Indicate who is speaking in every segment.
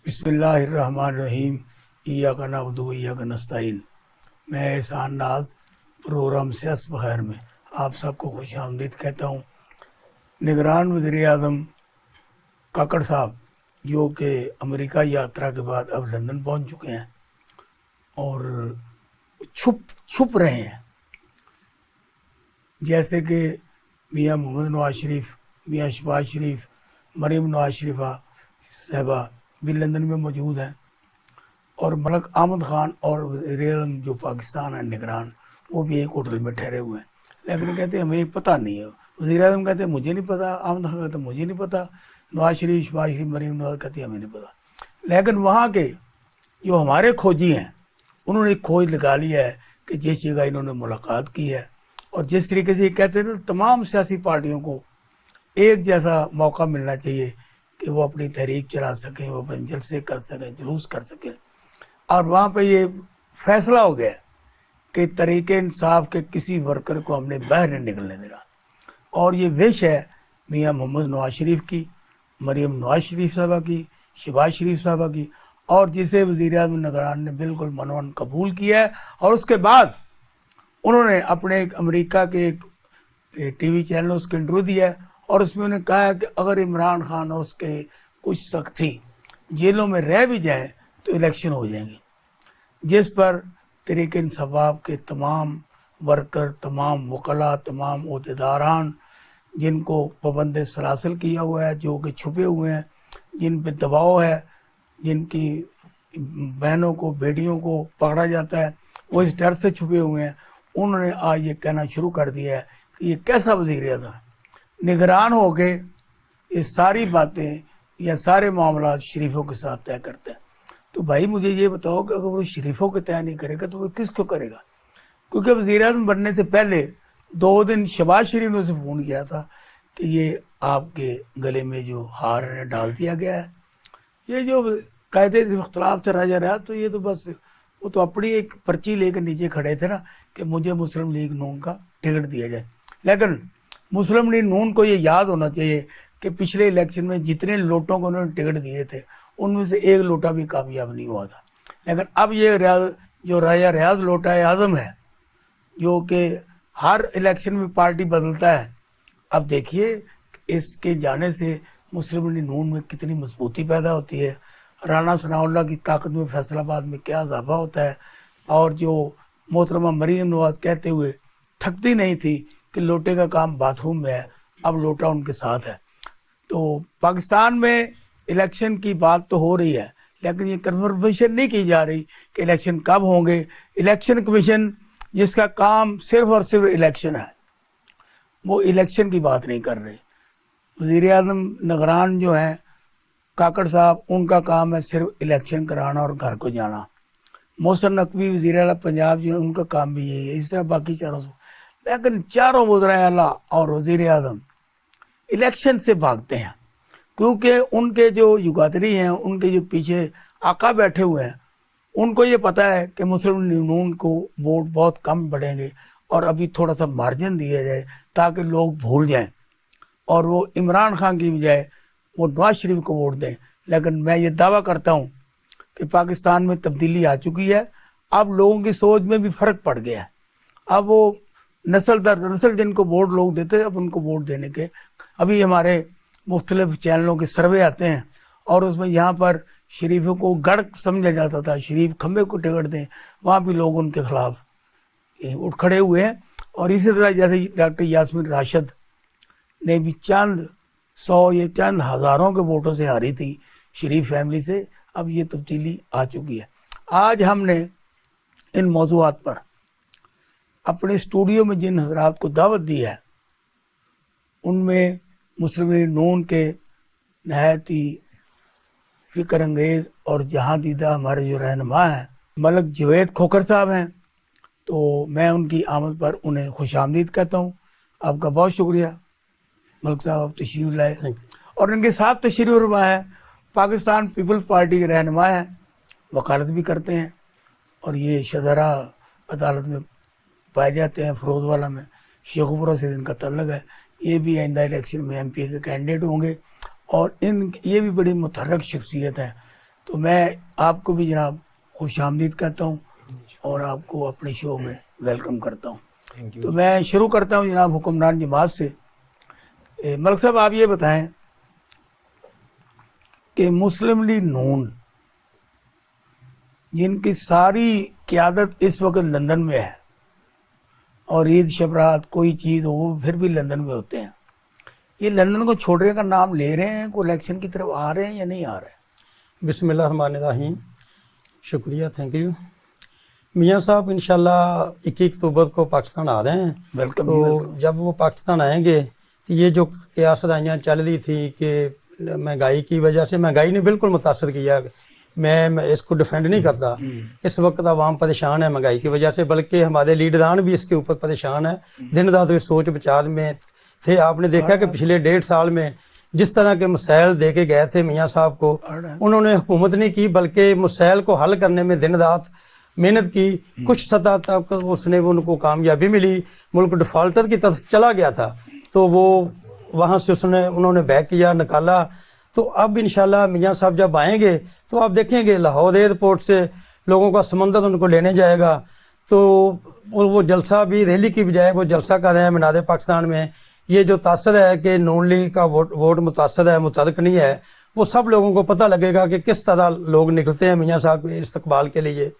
Speaker 1: बिस्मिल्लाहिर्रहमानिर्रहीम। इय्याका नअबुदु व इय्याका नस्तईन। मैं एहसान नाज प्रोग्राम सियासत बखैर में आप सबको खुश आमदीद कहता हूँ। निगरान वज़ीर आज़म काकड़ साहब जो कि अमेरिका यात्रा के बाद अब लंदन पहुँच चुके हैं और छुप रहे हैं, जैसे कि मियाँ मोहम्मद नवाज शरीफ, मियाँ शहबाज शरीफ, मरीम नवाज शरीफा साहबा भी लंदन में मौजूद हैं और मलक अहमद ख़ान और वज़ीर-ए-आज़म जो पाकिस्तान है निगरान, वो भी एक होटल में ठहरे हुए हैं। लेकिन कहते हैं हमें पता नहीं है। वज़ीर-ए-आज़म कहते हैं मुझे नहीं पता, अहमद ख़ान कहते हैं मुझे नहीं पता, नवाज शरीफ, शहबाज शरीफ, मरीम नवाज कहती है हमें नहीं पता। लेकिन वहाँ के जो हमारे खोजी हैं उन्होंने एक खोज लगा लिया है कि जिस जगह इन्होंने मुलाकात की है और जिस तरीके से ये कहते हैं तमाम सियासी पार्टियों को एक जैसा मौका मिलना चाहिए कि वो अपनी तहरीक चला सकें, वो अपने जलसे कर सकें, जुलूस कर सकें। और वहाँ पे ये फैसला हो गया कि तरीके इंसाफ के किसी वर्कर को हमने बाहर नहीं निकलने देना। और ये विश है मियाँ मोहम्मद नवाज शरीफ की, मरीम नवाज शरीफ साहबा की, शहबाज शरीफ साहबा की, और जिसे वज़ीर-ए-आज़म निगरान ने बिल्कुल मनोन कबूल किया है। और उसके बाद उन्होंने अपने एक अमेरिका के एक टीवी चैनल उसको इंटरव्यू दिया है और उसमें उन्होंने कहा है कि अगर इमरान खान और उसके कुछ साथी जेलों में रह भी जाएं तो इलेक्शन हो जाएंगे, जिस पर तहरीक इंसाफ के तमाम वर्कर, तमाम वकला, तमाम ओहदेदारान जिनको पाबंद सलासिल किया हुआ है, जो कि छुपे हुए हैं, जिन पे दबाव है, जिनकी बहनों को, बेटियों को पकड़ा जाता है, वो इस डर से छुपे हुए हैं। उन्होंने आज ये कहना शुरू कर दिया है कि ये कैसा वज़ीर-ए-आज़म है, निगरान हो के ये सारी बातें या सारे मामला शरीफों के साथ तय करते हैं। तो भाई मुझे ये बताओ कि अगर वो शरीफों के तय नहीं करेगा तो वो किसको करेगा? क्योंकि वज़ीर-ए-आज़म बनने से पहले 2 दिन शहबाज शरीफ ने उसे फ़ोन किया था कि ये आपके गले में जो हार है डाल दिया गया है। ये जो कायदे से इख्तलाफ से राजा रहा, तो ये तो बस वो तो अपनी एक पर्ची लेकर नीचे खड़े थे ना कि मुझे मुस्लिम लीग नून का टिकट दिया जाए। लेकिन मुस्लिम लीग नून को ये याद होना चाहिए कि पिछले इलेक्शन में जितने लोटों को उन्होंने टिकट दिए थे उनमें से एक लोटा भी कामयाब नहीं हुआ था। लेकिन अब ये जो राजा रियाज लोटा आज़म है, जो कि हर इलेक्शन में पार्टी बदलता है, अब देखिए इसके जाने से मुस्लिम लीग नून में कितनी मजबूती पैदा होती है, राना सनाउल्लाह की ताकत में फैसलाबाद में क्या इजाफा होता है। और जो मोहतरमा मरीम नवाज कहते हुए थकती नहीं थी कि लोटे का काम बाथरूम में है, अब लोटा उनके साथ है। तो पाकिस्तान में इलेक्शन की बात तो हो रही है, लेकिन ये कन्फर्मेशन नहीं की जा रही कि इलेक्शन कब होंगे। इलेक्शन कमीशन जिसका काम सिर्फ और सिर्फ इलेक्शन है, वो इलेक्शन की बात नहीं कर रहे। वज़ीर-ए-आज़म निगरान जो हैं काकड़ साहब, उनका काम है सिर्फ इलेक्शन कराना और घर को जाना। मोहसिन नकवी वज़ीर-ए-आला पंजाब जो है, उनका काम भी यही है। इस तरह बाकी चारों, लेकिन चारों वज़ीर-ए-आला और वज़ीर-ए-आज़म इलेक्शन से भागते हैं, क्योंकि उनके जो युगातरी हैं, उनके जो पीछे आका बैठे हुए हैं, उनको ये पता है कि मुस्लिम लीग नून को वोट बहुत कम बढ़ेंगे और अभी थोड़ा सा मार्जिन दिया जाए ताकि लोग भूल जाएं और वो इमरान खान की बजाय वो नवाज शरीफ को वोट दें। लेकिन मैं ये दावा करता हूँ कि पाकिस्तान में तब्दीली आ चुकी है। अब लोगों की सोच में भी फ़र्क पड़ गया है। अब वो नस्ल दर नस्ल जिनको वोट लोग देते हैं, अब उनको वोट देने के, अभी हमारे मुख्तलिफ चैनलों के सर्वे आते हैं और उसमें यहाँ पर शरीफों को गढ़ समझा जाता था, शरीफ खम्बे को टिकट दें, वहाँ भी लोग उनके खिलाफ उठ खड़े हुए हैं। और इसी तरह जैसे डॉक्टर यास्मीन राशिद ने भी चंद 100 या चंद हज़ारों के वोटों से हारी थी शरीफ फैमिली से, अब ये तब्दीली आ चुकी है। आज हमने इन मौज़ूआत पर अपने स्टूडियो में जिन हज़रात को दावत दी है, उनमें मुस्लिम लीग नून के नहायत ही फ़िक्र अंगेज़ और जहाँ दीदा हमारे जो रहनुमा हैं मलक जवेद खोखर साहब हैं, तो मैं उनकी आमद पर उन्हें खुशामदीद कहता हूँ। आपका बहुत शुक्रिया मलक साहब, आप तशरीफ़ लाए। और इनके साथ तशरीफ़ फरमा है पाकिस्तान पीपल्स पार्टी के रहनुमा हैं, वकालत भी करते हैं और ये शदरा अदालत में पाए जाते हैं, फ़िरोज़वाला में, शेखुपुरा से इनका तल्लुक़ है। ये भी आइंदा इलेक्शन में MP के कैंडिडेट होंगे और ये भी बड़ी मुतहर्रिक शख्सियत है। तो मैं आपको भी जनाब खुशामदीद कहता हूँ और आपको अपने शो में वेलकम करता हूँ। तो मैं शुरू करता हूँ जनाब हुक्मरान जमात से। मलिक साहब आप ये बताएं कि मुस्लिम लीग नून जिनकी सारी क़यादत इस वक्त लंदन में है और ईद शबरात कोई चीज़ हो फिर भी लंदन में होते हैं, ये लंदन को छोड़ने का नाम ले रहे हैं, कोई इलेक्शन की तरफ आ रहे हैं या नहीं आ रहे हैं?
Speaker 2: बिस्मिल्लाहिर्रहमानिर्रहीम, शुक्रिया, थैंक यू। मियाँ साहब इंशाल्लाह 21 अक्टूबर को पाकिस्तान आ रहे हैं।
Speaker 1: वेलकम।
Speaker 2: तो जब वो पाकिस्तान आएंगे तो ये जो क्यासदाइयाँ चल रही थी कि महंगाई की वजह से, महंगाई ने बिल्कुल मुतासर किया। मैं इसको डिफेंड नहीं करता। इस वक्त आवाम परेशान है महंगाई की वजह से, बल्कि हमारे लीडरान भी इसके ऊपर परेशान है, दिन रात वे सोच विचार में थे। आपने देखा कि पिछले 1.5 साल में जिस तरह के मसाइल दे के गए थे मियाँ साहब को, उन्होंने हुकूमत नहीं की बल्कि मसाइल को हल करने में दिन रात मेहनत की। कुछ सतह तक उसने उनको कामयाबी मिली, मुल्क डिफॉल्टर की तरफ चला गया था, तो वो वहाँ से उन्होंने बैक किया, निकाला। तो अब इंशाल्लाह मियाँ साहब जब आएंगे तो आप देखेंगे लाहौर एयरपोर्ट से लोगों का समंदर उनको लेने जाएगा। तो वो जलसा भी रैली की बजाय वो जलसा कर रहे हैं मीनार पाकिस्तान में। ये जो तासर है कि नून लीग का वोट मुतासर है, मुतहर्रिक नहीं है, वो सब लोगों को पता लगेगा कि किस तरह लोग निकलते हैं मियाँ साहब के इस्तकबाल के लिए।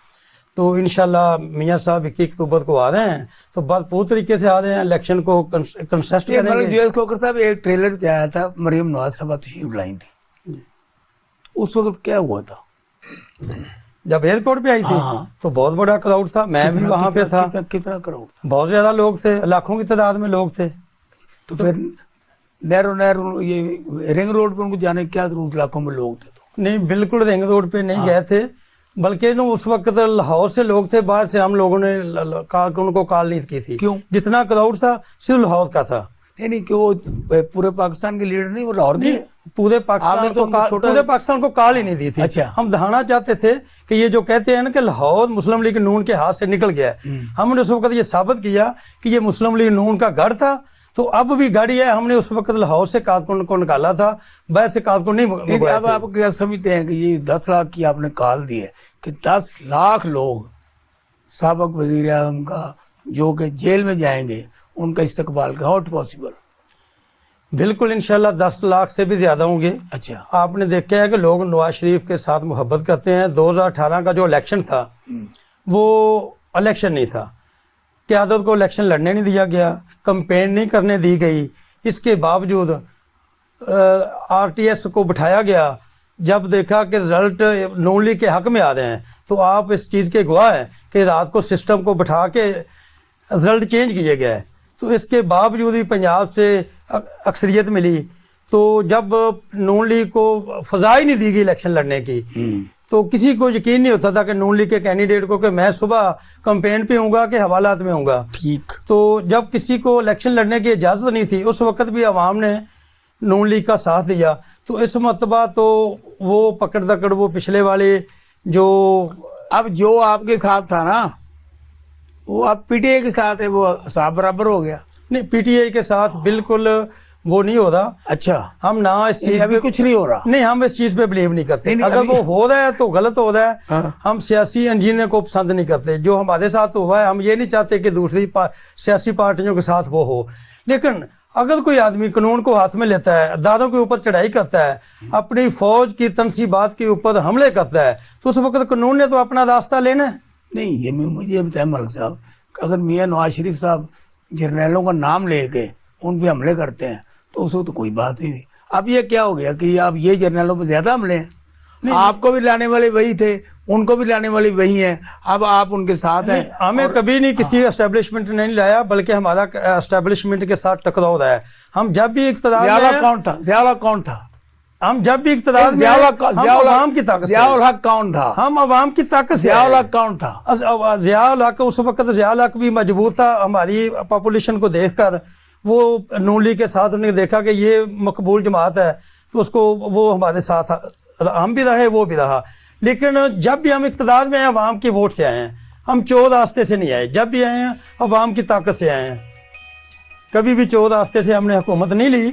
Speaker 2: तो इंशाल्लाह मियाँ साहब 21 अक्टूबर को आ रहे हैं, तो भरपूर तरीके से आ रहे हैं, इलेक्शन को कंटेस्ट करेंगे।
Speaker 1: साहब एक ट्रेलर आया था, मरियम नवाज साहब तशरीफ लाई थी, उस वक्त क्या हुआ था
Speaker 2: जब एयरपोर्ट पे आई थी? तो बहुत बड़ा क्राउड था, मैं भी वहाँ पे था।
Speaker 1: कितना क्राउड था?
Speaker 2: बहुत ज्यादा लोग थे, लाखों की तादाद में लोग थे।
Speaker 1: तो फिर नहरों ये रिंग रोड पे उनको जाने क्या जरूरत, लाखों में लोग थे? तो
Speaker 2: नहीं, बिल्कुल रिंग रोड पे नहीं गए थे, बल्कि उस वक्त लाहौर से लोग थे, बाहर से हम लोगों ने उनको कॉल नहीं की थी।
Speaker 1: क्यों?
Speaker 2: जितना क्राउड था सिर्फ लाहौर का था।
Speaker 1: नहीं कि वो पूरे पाकिस्तान के लीडर नहीं, वो लाहौर के
Speaker 2: पूरे पाकिस्तान को कॉल ही नहीं दी थी।
Speaker 1: अच्छा।
Speaker 2: हम दिखाना चाहते थे कि ये जो कहते हैं ना कि लाहौर मुस्लिम लीग नून के हाथ से निकल गया है, हमने उस वक्त ये साबित किया कि ये मुस्लिम लीग नून का गढ़ था। तो अब भी गाड़ी है, हमने उस वक्त लाहौर से कारकुन को निकाला था, बाहर से कारकुन नहीं।
Speaker 1: अब आप क्या समझते हैं कि ये 10 लाख की आपने कॉल दी है कि 10 लाख लोग साबिक वजीर आज़म का जो कि जेल में जाएंगे उनका इस्तकबाल का हाउ पॉसिबल?
Speaker 2: बिल्कुल इंशाल्लाह 10 लाख से भी ज्यादा होंगे।
Speaker 1: अच्छा।
Speaker 2: आपने देखा है कि लोग नवाज शरीफ के साथ मोहब्बत करते हैं। 2018 का जो इलेक्शन था वो इलेक्शन नहीं था, क़यादत को इलेक्शन लड़ने नहीं दिया गया, कंपेन नहीं करने दी गई, इसके बावजूद RTS को बिठाया गया। जब देखा कि रिजल्ट नून लीग के हक में आ रहे हैं, तो आप इस चीज़ के गवाह हैं कि रात को सिस्टम को बिठा के रिजल्ट चेंज किए गए। तो इसके बावजूद भी पंजाब से अक्सरियत मिली। तो जब नून लीग को फजा ही नहीं दी गई इलेक्शन लड़ने की, तो किसी को यकीन नहीं होता था कि नून लीग के कैंडिडेट को कि मैं सुबह कैंपेन पे हूँगा कि हवालात में हूँगा।
Speaker 1: ठीक।
Speaker 2: तो जब किसी को इलेक्शन लड़ने की इजाज़त नहीं थी, उस वक्त भी अवाम ने नून लीग का साथ दिया। तो इस मरतबा तो वो पकड़ दकड़ वो पिछले वाले जो
Speaker 1: अब जो आपके साथ था ना, वो अब PTI के साथ है, वो साफ बराबर हो गया।
Speaker 2: नहीं, PTI के साथ बिल्कुल वो नहीं हो रहा।
Speaker 1: अच्छा।
Speaker 2: हम ना इस चीज
Speaker 1: पे कुछ नहीं हो रहा।
Speaker 2: नहीं, हम इस चीज पे बिलीव नहीं करते। अगर वो हो रहा है तो गलत हो रहा है।
Speaker 1: हाँ।
Speaker 2: हम सियासी इंजीनियर को पसंद नहीं करते। जो हमारे साथ हुआ है, हम ये नहीं चाहते कि दूसरी सियासी पार्टियों के साथ वो हो। लेकिन अगर कोई आदमी कानून को हाथ में लेता है, अदालतों के ऊपर चढ़ाई करता है, अपनी फौज की तनसीबात के ऊपर हमले करता है, तो उस वक्त कानून ने तो अपना रास्ता लेना है।
Speaker 1: नहीं, ये मुझे बताया मलिक साहब, अगर मियाँ नवाज शरीफ साहब जर्नैलों का नाम लेके उन पे हमले करते हैं तो उसको तो कोई बात ही नहीं। अब ये क्या हो गया कि अब ये जर्नैलों पे ज्यादा हमले हैं? आपको भी लाने वाले वही थे, उनको भी लाने वाले वही हैं, अब आप उनके साथ हैं।
Speaker 2: हमें कभी नहीं किसी एस्टेब्लिशमेंट ने नहीं लाया, बल्कि हमारा एस्टेब्लिशमेंट के साथ टकराव रहा है। हम जब भी इक़्तिदार
Speaker 1: कौन था? ज़ियाउल हक कौन था?
Speaker 2: हम जब भी इक़्तिदार में
Speaker 1: अवाम की ताकत, ज़ियाउल हक कौन था?
Speaker 2: हम अवाम की ताकत।
Speaker 1: ज़ियाउल हक कौन था?
Speaker 2: ज़ियाउल हक उस वक्त ज़ियाउल हक भी मजबूर था। हमारी पॉपुलेशन को देखकर वो नून लीग के साथ उन्होंने देखा कि ये मकबूल जमात है, तो उसको वो हमारे साथ, हम भी रहे वो भी रहा। लेकिन जब भी हम इक़्तिदार में आए, अवाम के वोट से आए हैं, हम चोर रास्ते से नहीं आए। जब भी आए हैं अवाम की ताकत से आए हैं, कभी भी चोर रास्ते से हमने हुकूमत नहीं ली।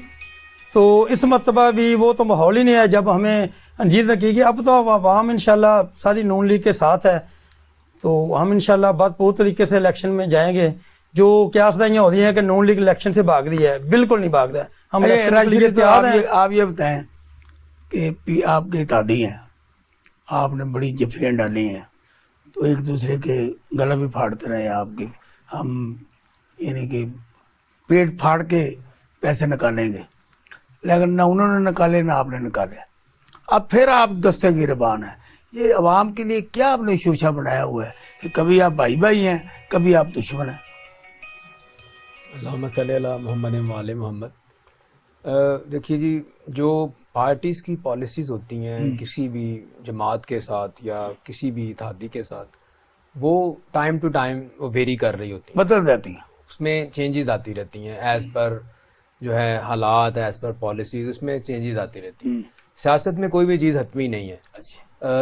Speaker 2: तो इस मरतबा भी वो तो माहौल ही नहीं है। जब हमें जीत हकीकी। अब तो आवाम इंशाल्लाह सारी नून लीग के साथ है, तो हम इंशाल्लाह बहुत पूरी तरीके से इलेक्शन में जाएंगे। जो क्या सदाइयाँ हो रही हैं कि नून लीग इलेक्शन से भाग रही है, बिल्कुल नहीं भाग रहा है। हम इलेक्शन के लिए तैयार हैं।
Speaker 1: आप ये बताएं कि आपके इत्तेहादी हैं, आपने बड़ी जफियाँ डाली हैं, तो एक दूसरे के गला भी फाड़ते रहे आपके, हम यानी कि पेट फाड़ के पैसे निकालेंगे, लेकिन ना उन्होंने निकाले ना आपने निकाले। अब फिर आप दस्ते गिरबान हैं। ये अवाम के लिए क्या आपने शोशा बनाया हुआ है कि कभी आप भाई भाई हैं, कभी आप दुश्मन हैं।
Speaker 3: अल्लाहुम्मा सल्ली अला मुहम्मद व आले मोहम्मद। देखिए जी, जो पार्टीज़ की पॉलिसीज़ होती हैं किसी भी जमात के साथ या किसी भी इत्तेहादी के साथ, वो टाइम टू टाइम वो वेरी कर रही होती हैं,
Speaker 1: बदल जाती हैं, उसमें
Speaker 3: चेंजेस आती रहती हैं एज़ पर जो है हालात, एज़ पर पॉलिसीज़, उसमें चेंजेस आती रहती हैं। सियासत में कोई भी चीज़ हतमी नहीं है।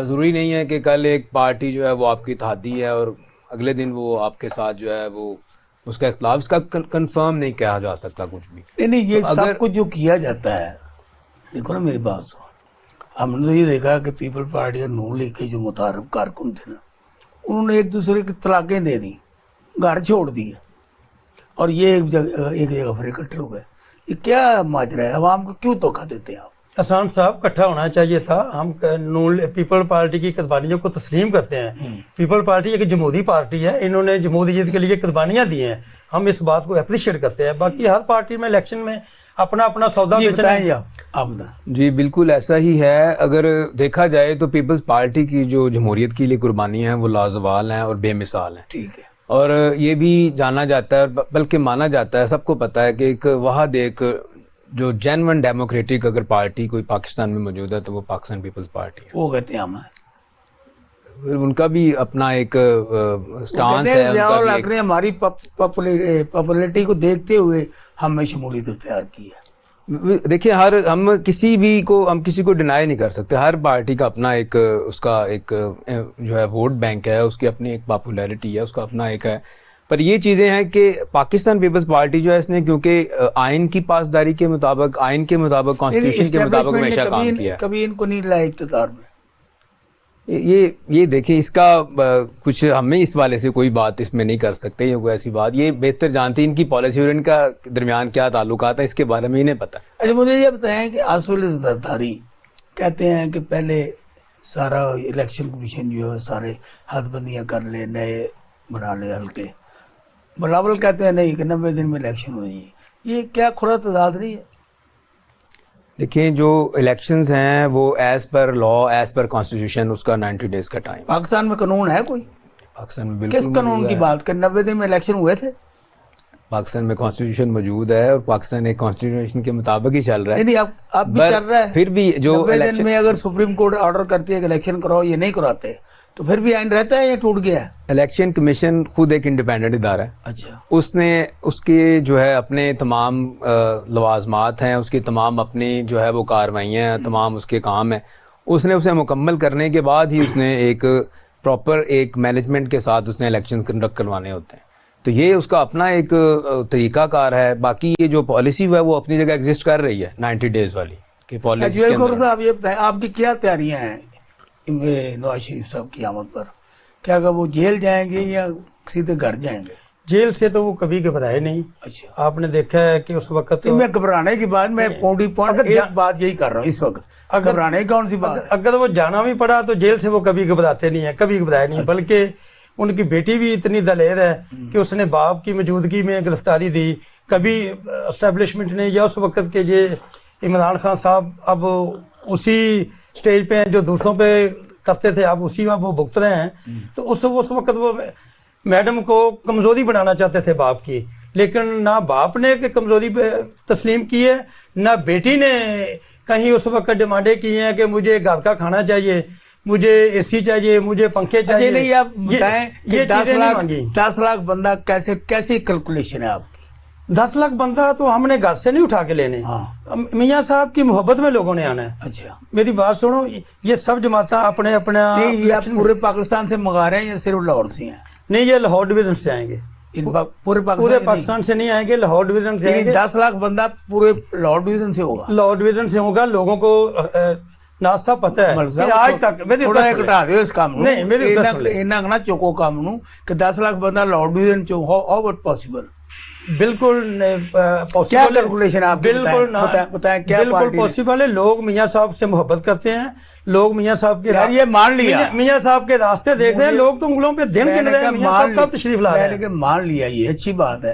Speaker 3: ज़रूरी नहीं है कि कल एक पार्टी जो है वो आपकी इत्तेहादी है और अगले दिन वो आपके साथ जो है वो उसका इख्तिलाफ, इसका कंफर्म नहीं कहा जा सकता कुछ भी।
Speaker 1: नहीं, ये तो सब कुछ जो किया जाता है, देखो ना मेरी बात सुनो, हमने तो ये देखा कि पीपल पार्टी और नून लीग के जो मुतारफ कारकुन थे ना, उन्होंने एक दूसरे की तलाकें दे दी, घर छोड़ दिए, और ये एक जगह फिर इकट्ठे हो गए। ये क्या माजरा है? अवाम को क्यों धोखा देते हैं आप?
Speaker 2: अहसान साहब, इकट्ठा होना चाहिए था। हम पीपल पार्टी की कुर्बानियों को तस्लीम करते हैं। पीपल पार्टी एक जमहूरी पार्टी है, इन्होंने जमहूरियत के लिए कुर्बानियां दी हैं, हम इस बात को अप्रिशिएट करते हैं। बाकी हर पार्टी में इलेक्शन में अपना अपना सौदा बेचना है।
Speaker 1: आप
Speaker 3: जी बिल्कुल ऐसा ही है। अगर देखा जाए तो पीपल्स पार्टी की जो जमहूरियत के लिए कुर्बानियां हैं वो लाजवाल हैं और बेमिसाल हैं।
Speaker 1: ठीक है।
Speaker 3: और ये भी जाना जाता है, बल्कि माना जाता है, सबको पता है कि एक वहाद एक जो जेन्युइन डेमोक्रेटिक अगर पार्टी कोई पाकिस्तान में मौजूद है तो वो पाकिस्तान पीपल्स पार्टी है।
Speaker 1: वो कहते हैं हम,
Speaker 3: उनका भी अपना एक स्टांस है, उनका भी
Speaker 1: हमारी पॉपुलैरिटी को देखते हुए हमने शमूलियत तैयार की है।
Speaker 3: देखिए, हम किसी को डिनाई नहीं कर सकते। हर पार्टी का अपना एक उसका एक जो है वोट बैंक है, उसकी अपनी एक पॉपुलैरिटी है, उसका अपना एक है। पर ये चीज़ें हैं कि पाकिस्तान पीपल्स पार्टी जो है इसने क्योंकि आइन की पासदारी के मुताबिक, आइन के मुताबिक, कॉन्स्टिट्यूशन के मुताबिक हमेशा काम किया।
Speaker 1: कभी इनको नहीं लाया इक़्तिदार में।
Speaker 3: ये देखिए, इसका कुछ हमें इस वाले से कोई बात इसमें नहीं कर सकते, ये कोई ऐसी बात, ये बेहतर जानती है इनकी पॉलिसी और इनका दरमियान क्या ताल्लुकात है, इसके बारे में इन्हें पता।
Speaker 1: अच्छा, मुझे ये बताएं कि आसिफ अली जरदारी कहते हैं कि पहले सारा इलेक्शन कमीशन जो है सारे हदबंदियाँ कर ले, नए बना ले हल्के। बिलावल कहते हैं नहीं कि 90 दिन में इलेक्शन हो जाए। ये क्या खुला तजाद नहीं है?
Speaker 3: देखिए, जो इलेक्शंस हैं वो as per law, as per constitution, उसका 90 डेज का टाइम।
Speaker 1: पाकिस्तान में कानून है कोई?
Speaker 3: पाकिस्तान में बिल्कुल।
Speaker 1: किस कानून की बात कर? 90 दिन में इलेक्शन हुए थे?
Speaker 3: पाकिस्तान में कॉन्स्टिट्यूशन मौजूद है और पाकिस्तान एक कॉन्स्टिट्यूशन के मुताबिक ही चल रहा है।
Speaker 1: नहीं, अब भी चल रहा है।
Speaker 3: फिर भी जो
Speaker 1: 90 दिन में अगर सुप्रीम कोर्ट ऑर्डर करती है कि इलेक्शन कराओ, ये नहीं कराते, तो फिर भी आइन रहता है या टूट गया है?
Speaker 3: इलेक्शन कमीशन खुद एक इंडिपेंडेंट इदारा है।
Speaker 1: अच्छा।
Speaker 3: उसने उसके जो है अपने तमाम लवाजमात हैं, उसकी तमाम अपनी जो है वो कार्रवाइयाँ हैं, तमाम उसके काम हैं। उसने उसे मुकम्मल करने के बाद ही उसने एक प्रॉपर एक मैनेजमेंट के साथ उसने इलेक्शन कंडक्ट करवाने होते हैं। तो ये उसका अपना एक तरीकाकार है। बाकी ये जो पॉलिसी है वो अपनी जगह एग्जिस्ट कर रही है 90 डेज वाली कि पॉलिसी।
Speaker 1: साहब ये बताएं, आपकी क्या तैयारियां हैं नवाज शरीफ साहब की आमद पर? क्या वो जेल जाएंगे या सीधे घर जाएंगे?
Speaker 2: जेल से तो वो कभी घबराए नहीं।
Speaker 1: अच्छा।
Speaker 2: आपने देखा है कि उस वक्त तो
Speaker 1: मैं घबराने की बात, मैं पॉइंट एक बात यही कर रहा हूँ इस वक्त, घबराने की कौन सी बात?
Speaker 2: अगर वो जाना भी पड़ा तो जेल से वो कभी घबराते नहीं है, कभी घबराए नहीं। बल्कि उनकी बेटी भी इतनी दलेर है कि उसने बाप की मौजूदगी में गिरफ्तारी दी। कभी एस्टेब्लिशमेंट ने या उस वक्त के ये इमरान खान साहब अब उसी स्टेज पे हैं जो दूसरों पे करते थे, अब उसी में वो भुगत रहे हैं। तो उस वक्त वो मैडम को कमजोरी बनाना चाहते थे बाप की, लेकिन ना बाप ने कमजोरी पे तस्लीम की है, ना बेटी ने कहीं उस वक्त डिमांडें की हैं कि मुझे घर का खाना चाहिए, मुझे एसी चाहिए, मुझे पंखे चाहिए।
Speaker 1: नहीं, आप बताएं
Speaker 2: ये
Speaker 1: 10 लाख बंदा कैसी कैलकुलेशन है आपकी?
Speaker 2: 10 लाख बंदा तो हमने घर से नहीं उठा के लेने।
Speaker 1: हाँ।
Speaker 2: मियाँ साहब की मोहब्बत में लोगों ने आना है।
Speaker 1: अच्छा,
Speaker 2: मेरी बात सुनो, ये सब जमाता अपने अपना
Speaker 1: पूरे पाकिस्तान से मंगा रहे हैं या सिर्फ लाहौर से हैं?
Speaker 2: नहीं, ये लाहौर डिवीजन से आएंगे।
Speaker 1: पूरे
Speaker 2: पाकिस्तान से नहीं आएंगे, लाहौर डिवीजन से आएंगे।
Speaker 1: 10 लाख बंदा पूरे लाहौर डिवीजन से होगा।
Speaker 2: लाहौर डिवीजन से होगा। लोगों को ਨਾਜ਼ ਸਾਹਿਬ ਪਤਾ ਹੈ ਕਿ ਅੱਜ ਤੱਕ
Speaker 1: ਥੋੜਾ ਜਿਹਾ ਘਟਾ ਦਿਓ ਇਸ ਕੰਮ ਨੂੰ।
Speaker 2: ਨਹੀਂ, ਮੇਰੀ request ਸੁਣ ਲੈ।
Speaker 1: ਇਹਨਾਂ ਨਾ ਚੁੱਕੋ ਕੰਮ ਨੂੰ ਕਿ 10 ਲੱਖ ਬੰਦਾ ਲਾਰਡ ਡਿਵੀਜ਼ਨ ਚੋਂ ਹਾਊ ਵਟ ਪੋਸੀਬਲ।
Speaker 2: बिल्कुल
Speaker 1: क्या
Speaker 2: पॉसिबल
Speaker 1: कैलकुलेशन आप
Speaker 2: बिल्कुल
Speaker 1: बताएं क्या
Speaker 2: बिल्कुल
Speaker 1: पार्टी ने?
Speaker 2: पॉसिबल है। लोग मियाँ साहब से मोहब्बत करते हैं, लोग मियाँ साहब के
Speaker 1: यार ये मान लिया,
Speaker 2: मियाँ साहब के रास्ते देख रहे हैं, लोग तो उंगलों पे दिन गिन रहे हैं मियाँ साहब कब तशरीफ ला रहे
Speaker 1: मैंने
Speaker 2: हैं।
Speaker 1: कहा मान लिया, ये अच्छी बात है।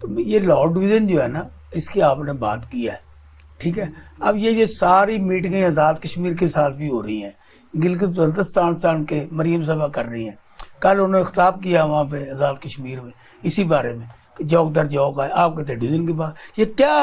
Speaker 1: तो ये लार्ड डिवीजन जो है ना, इसकी आपने बात की है, ठीक है। अब ये सारी मीटिंगें आज़ाद कश्मीर के साथ भी हो रही हैं, गिलगित बल्तिस्तान के मरीम सभा कर रही हैं। कल उन्होंने खिताब किया वहाँ पे आज़ाद कश्मीर में इसी बारे में, जौक दर जौक है। आप कहते हैं डिवीजन के बाद, ये क्या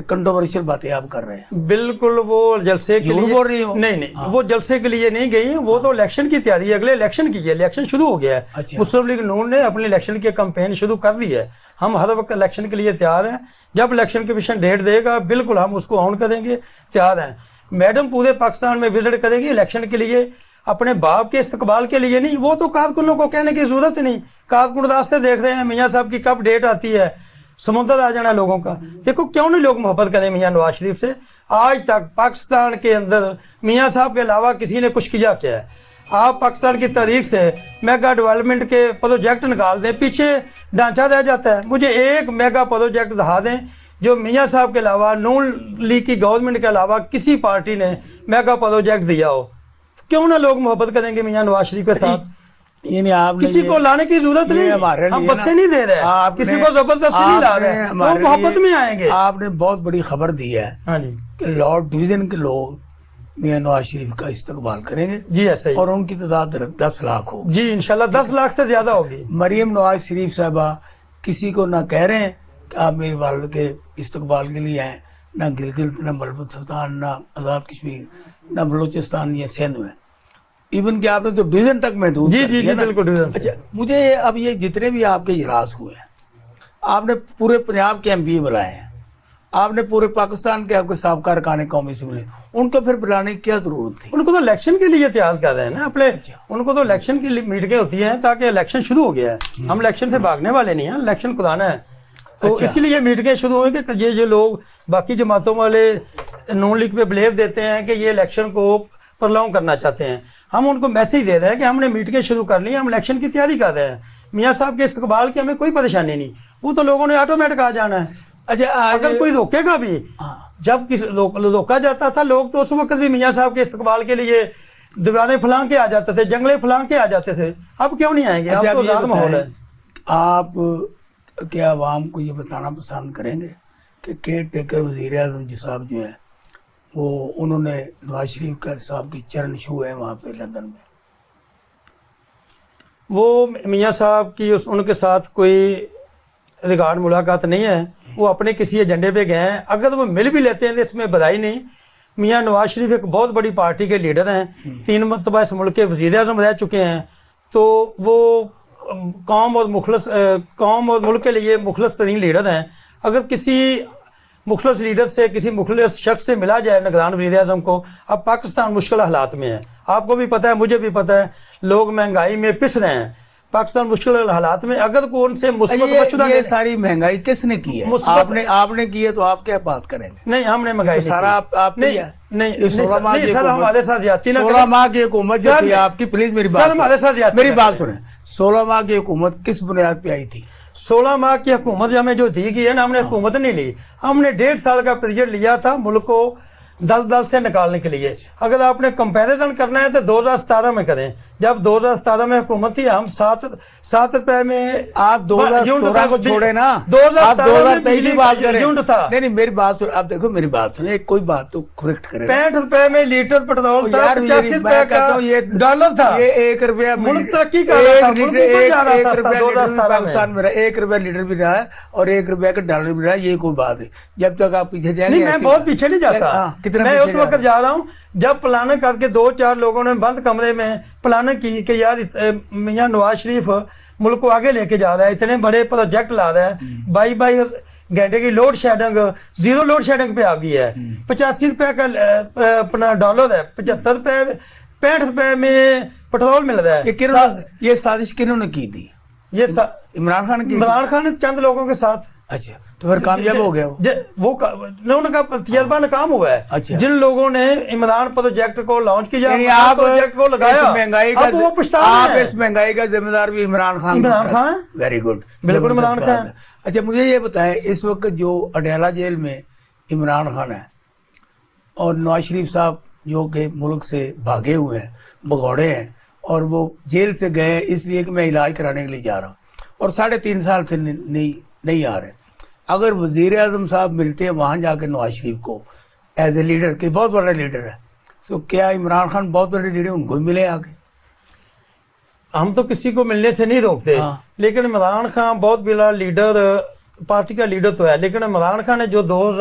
Speaker 1: कंट्रोवर्शियल बातें आप कर रहे हैं?
Speaker 2: बिल्कुल वो जलसे के
Speaker 1: झूठ
Speaker 2: लिए
Speaker 1: बोल रही हो?
Speaker 2: नहीं नहीं
Speaker 1: हाँ।
Speaker 2: वो जलसे के लिए नहीं गई, वो तो इलेक्शन की तैयारी, अगले इलेक्शन की है, इलेक्शन शुरू हो गया है।
Speaker 1: अच्छा।
Speaker 2: मुस्लिम लीग नून ने अपने इलेक्शन की कैंपेन शुरू कर दी है। हम हर वक्त इलेक्शन के लिए तैयार हैं। जब इलेक्शन कमीशन डेट देगा बिल्कुल हम उसको ऑन करेंगे, तैयार हैं। मैडम पूरे पाकिस्तान में विजिट करेंगी इलेक्शन के लिए, अपने बाप के इस्तकबाल के लिए नहीं। वो तो कारकुनों को कहने की जरूरत ही नहीं, कारकुन रास्ते देख रहे हैं मियाँ साहब की कब डेट आती है, समुद्र आ जाना लोगों का। देखो क्यों नहीं लोग मोहब्बत करें मियाँ नवाज शरीफ से। आज तक पाकिस्तान के अंदर मियाँ साहब के अलावा किसी ने कुछ किया क्या है? आप पाकिस्तान की तारीख से मेगा डेवलपमेंट के प्रोजेक्ट निकाल दें, पीछे ढांचा रह जाता है। मुझे एक मेगा प्रोजेक्ट दिखा दें जो मियाँ साहब के अलावा, नून लीग की गवर्नमेंट के अलावा किसी पार्टी ने मेगा प्रोजेक्ट दिया हो। क्यों ना लोग मोहब्बत करेंगे मियाँ नवाज शरीफ के साथ।
Speaker 1: यानी आपने
Speaker 2: किसी को लाने की जरूरत नहीं, हम बच्चे नहीं दे रहे हैं, किसी को जबरदस्ती नहीं ला रहे हैं, लोग मोहब्बत में आएंगे।
Speaker 1: आपने बहुत बड़ी खबर दी है
Speaker 2: हाँ जी
Speaker 1: कि लॉर्ड डिवीजन के लोग मियाँ नवाज शरीफ का इस्तकबाल करेंगे
Speaker 2: जी, ऐसा ही।
Speaker 1: और उनकी तादाद 10 लाख हो
Speaker 2: जी इंशाल्लाह 10 लाख से ज्यादा होगी।
Speaker 1: मरीम नवाज शरीफ साहबा किसी को ना कह रहे हैं कि आप मेरे वाल के इस्तकबाल के लिए आए, ना गिलगित, ना बल्तिस्तान, ना आज़ाद कश्मीर, ना बलूचिस्तान या सिंध में, इवन कि आपने तो डिवीजन तक महदूद
Speaker 2: जी
Speaker 1: कर
Speaker 2: जी
Speaker 1: दिया
Speaker 2: जी
Speaker 1: ना।
Speaker 2: बिल्कुल डिवीजन।
Speaker 1: अच्छा, मुझे अब ये जितने भी आपके इजलास हुए हैं, आपने पूरे पंजाब के एमपी बुलाए हैं, आपने पूरे पाकिस्तान के आपके साबका अरकान कौमी से मिले, उनको फिर बुलाने की क्या जरूरत थी?
Speaker 2: उनको तो इलेक्शन के लिए तैयार कर रहे हैं ना अपने।
Speaker 1: अच्छा।
Speaker 2: उनको तो इलेक्शन की मीटिंगें होती हैं ताकि इलेक्शन शुरू हो गया है। हम इलेक्शन से भागने वाले नहीं हैं, इलेक्शन खुदाना है। तो
Speaker 1: अच्छा।
Speaker 2: इसीलिए मीटिंगें शुरू हुई कि ये जो लोग बाकी जमातों वाले नून लीग पे ब्लेम देते हैं कि ये इलेक्शन को प्रलॉन्ग करना चाहते हैं, हम उनको मैसेज दे रहे हैं कि हमने मीटिंगें शुरू कर ली, हम इलेक्शन की तैयारी कर रहे हैं। मियाँ साहब के इस्तकबाल की हमें कोई परेशानी नहीं, वो तो लोगों ने ऑटोमेटिक आ जाना है।
Speaker 1: अच्छा,
Speaker 2: अगर कोई रोकेगा भी,
Speaker 1: हाँ।
Speaker 2: जब किसी रोका जाता था लोग तो उस वक्त भी मियाँ साहब के इस्तकबाल के लिए दीवारें फलांग के आ जाते थे, जंगले फलांग के आ जाते थे। अब क्यों नहीं आएंगे? अब
Speaker 1: अच्छा,
Speaker 2: तो
Speaker 1: अब ये
Speaker 2: आजाद माहौल है।
Speaker 1: आप क्या आवाम को ये बताना पसंद करेंगे कि केयर टेकर वजीर आजम जी साहब जो है वो, उन्होंने नवाज शरीफ का साहब की चरण छू है वहाँ पे लंदन में?
Speaker 2: वो मियाँ साहब की उनके साथ कोई रिकॉर्ड मुलाकात नहीं है, वो अपने किसी एजेंडे पे गए हैं। अगर वो मिल भी लेते हैं तो इसमें बधाई नहीं। मियाँ नवाज शरीफ एक बहुत बड़ी पार्टी के लीडर हैं, 3 मरतबा इस मुल्क के वजीर आजम रह चुके हैं, तो वो कौम और मुल्क के लिए मुखलस तरीन लीडर हैं। अगर किसी मुखलस लीडर से, किसी मुखलस शख्स से मिला जाए निगरान वज़ीर आज़म को, अब पाकिस्तान मुश्किल हालात में है। आपको भी पता है, मुझे भी पता है, लोग महंगाई में पिस रहे हैं। पाकिस्तान मुश्किल हालात में अगर को उनसे मुस्बत
Speaker 1: ये सारी महंगाई किसने की है? आपने की है तो आप क्या बात करेंगे?
Speaker 2: नहीं, हमने महंगाई
Speaker 1: सारा आप
Speaker 2: नहीं नहीं सर, हमारे साथ ज्यादती ना
Speaker 1: 16 माह की हुकूमत जो थी आपकी, प्लीज मेरी बात,
Speaker 2: हमारे साथ
Speaker 1: मेरी बात सुने। 16 माह की हुकूमत किस बुनियाद पे आई थी?
Speaker 2: 16 माह की हुकूमत हमें जो दी गई है ना, हमने हुकूमत नहीं ली, हमने 1.5 साल का पीरियड लिया था मुल्क को दल से निकालने के लिए। अगर आपने कंपैरिजन करना है तो 2017 में करें, जब 2017 में हुकूमत थी, हम 7 रुपए में।
Speaker 1: आप 2017 को छोड़े ना,
Speaker 2: 2023
Speaker 1: की बात करें।
Speaker 2: था।
Speaker 1: नहीं, मेरी बात सुन, आप देखो मेरी बात सुने, कोई बात तो करेक्ट करें।
Speaker 2: 65 रुपए में लीटर पेट्रोल था, 85 रुपए का
Speaker 1: ये
Speaker 2: डॉलर था।
Speaker 1: ये 1 रुपया
Speaker 2: मुल्क तरक्की कर रहा था, मुल्क ऊपर जा रहा था 2017
Speaker 1: पाकिस्तान में 1 रुपया लीटर भी रहा है और 1 रुपया का डॉलर भी रहा है। ये कोई बात है? जब तक आप पीछे जाएंगे।
Speaker 2: नहीं, मैं बहुत पीछे नहीं जाता, मैं उस वक्त जा रहा हूँ जब प्लानिंग करके 2-4 लोगों ने बंद कमरे में प्लानिंग की कि यार मियाँ नवाज शरीफ मुल्क को आगे लेके जा रहा है, इतने बड़े प्रोजेक्ट ला रहा है, 22 घंटे की लोड शेडिंग, 0 लोड शेडिंग पे आ गई है। 85 रुपए का अपना डॉलर है, 75 रुपए, 65 रुपए में पेट्रोल मिल रहा है।
Speaker 1: ये साजिश किन्होंने की थी?
Speaker 2: ये
Speaker 1: इमरान खान की?
Speaker 2: इमरान खान ने चंद लोगों के साथ
Speaker 1: अच्छा, तो फिर कामयाब हो गया वो?
Speaker 2: उनका तजर्बा नाकाम हुआ है।
Speaker 1: अच्छा।
Speaker 2: जिन लोगों ने इमरान प्रोजेक्ट को लॉन्च किया,
Speaker 1: आप
Speaker 2: प्रोजेक्ट को लगाया,
Speaker 1: इस महंगाई का,
Speaker 2: अब वो पछता रहे
Speaker 1: आप
Speaker 2: हैं।
Speaker 1: इस महंगाई का जिम्मेदार भी इमरान खान वेरी गुड,
Speaker 2: बिल्कुल इमरान खान।
Speaker 1: अच्छा, मुझे ये बताएं, इस वक्त जो अडयाला जेल में इमरान खान है और नवाज शरीफ साहब जो कि मुल्क से भागे हुए हैं, भगौड़े हैं, और वो जेल से गए इसलिए कि मैं इलाज कराने के लिए जा रहा हूँ, और 3.5 साल से नहीं आ रहे। अगर वजीर आजम साहब मिलते हैं वहाँ जाकर नवाज शरीफ को एज ए लीडर, कि बहुत बड़ा लीडर है, तो क्या इमरान खान बहुत बड़े लीडर, उनको भी मिले आगे?
Speaker 2: हम तो किसी को मिलने से नहीं रोकते।
Speaker 1: हाँ।
Speaker 2: लेकिन इमरान खान बहुत बड़ा लीडर, पार्टी का लीडर तो है, लेकिन इमरान खान ने जो 9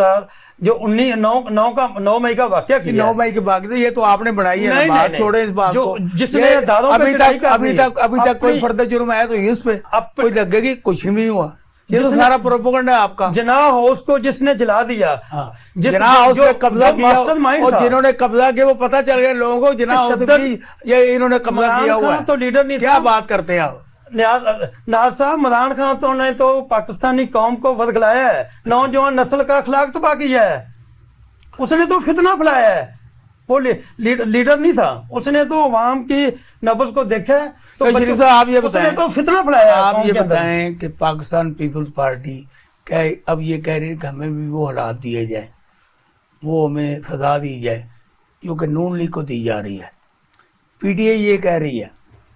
Speaker 2: मई का वाकया किया,
Speaker 1: 9 मई के बाद ये तो आपने बनाई है ना
Speaker 2: नहीं,
Speaker 1: बात,
Speaker 2: नहीं,
Speaker 1: छोड़े इस बात को।
Speaker 2: जिसने दादों पे चढ़ाई
Speaker 1: अभी तक कोई फर्द जुर्म आया तो इस पे कोई लगेगी, कुछ नहीं हुआ। ये तो सारा प्रोपेगेंडा है आपका।
Speaker 2: जना हाउस को जिसने जला दिया,
Speaker 1: जना हाउस पे कब्जा किया, और जिन्होंने कब्जा किया वो पता चल गया लोगों को, जना हाउस ये इन्होंने कब्जा किया हुआ है।
Speaker 2: तो लीडर नहीं,
Speaker 1: क्या बात करते हैं आप?
Speaker 2: नियाज साहब, इमरान खान तो ने तो पाकिस्तानी कौम को वदगलाया है, नौजवान नस्ल का अखलाक तबाह किया है, उसने तो फितना फैलाया है। वो लीडर नहीं था, उसने तो अवाम की नब्ज को देखा, तो
Speaker 1: शरीफ साहब आप ये बताएं,
Speaker 2: तो फितना फैलाया।
Speaker 1: आप ये बताएं कि पाकिस्तान पीपल्स पार्टी अब ये कह रही है कि हमें भी वो हालात दिए जाए, वो हमें सजा दी जाए जो कि नून लीग को दी जा रही है। पीटीआई ये कह रही है,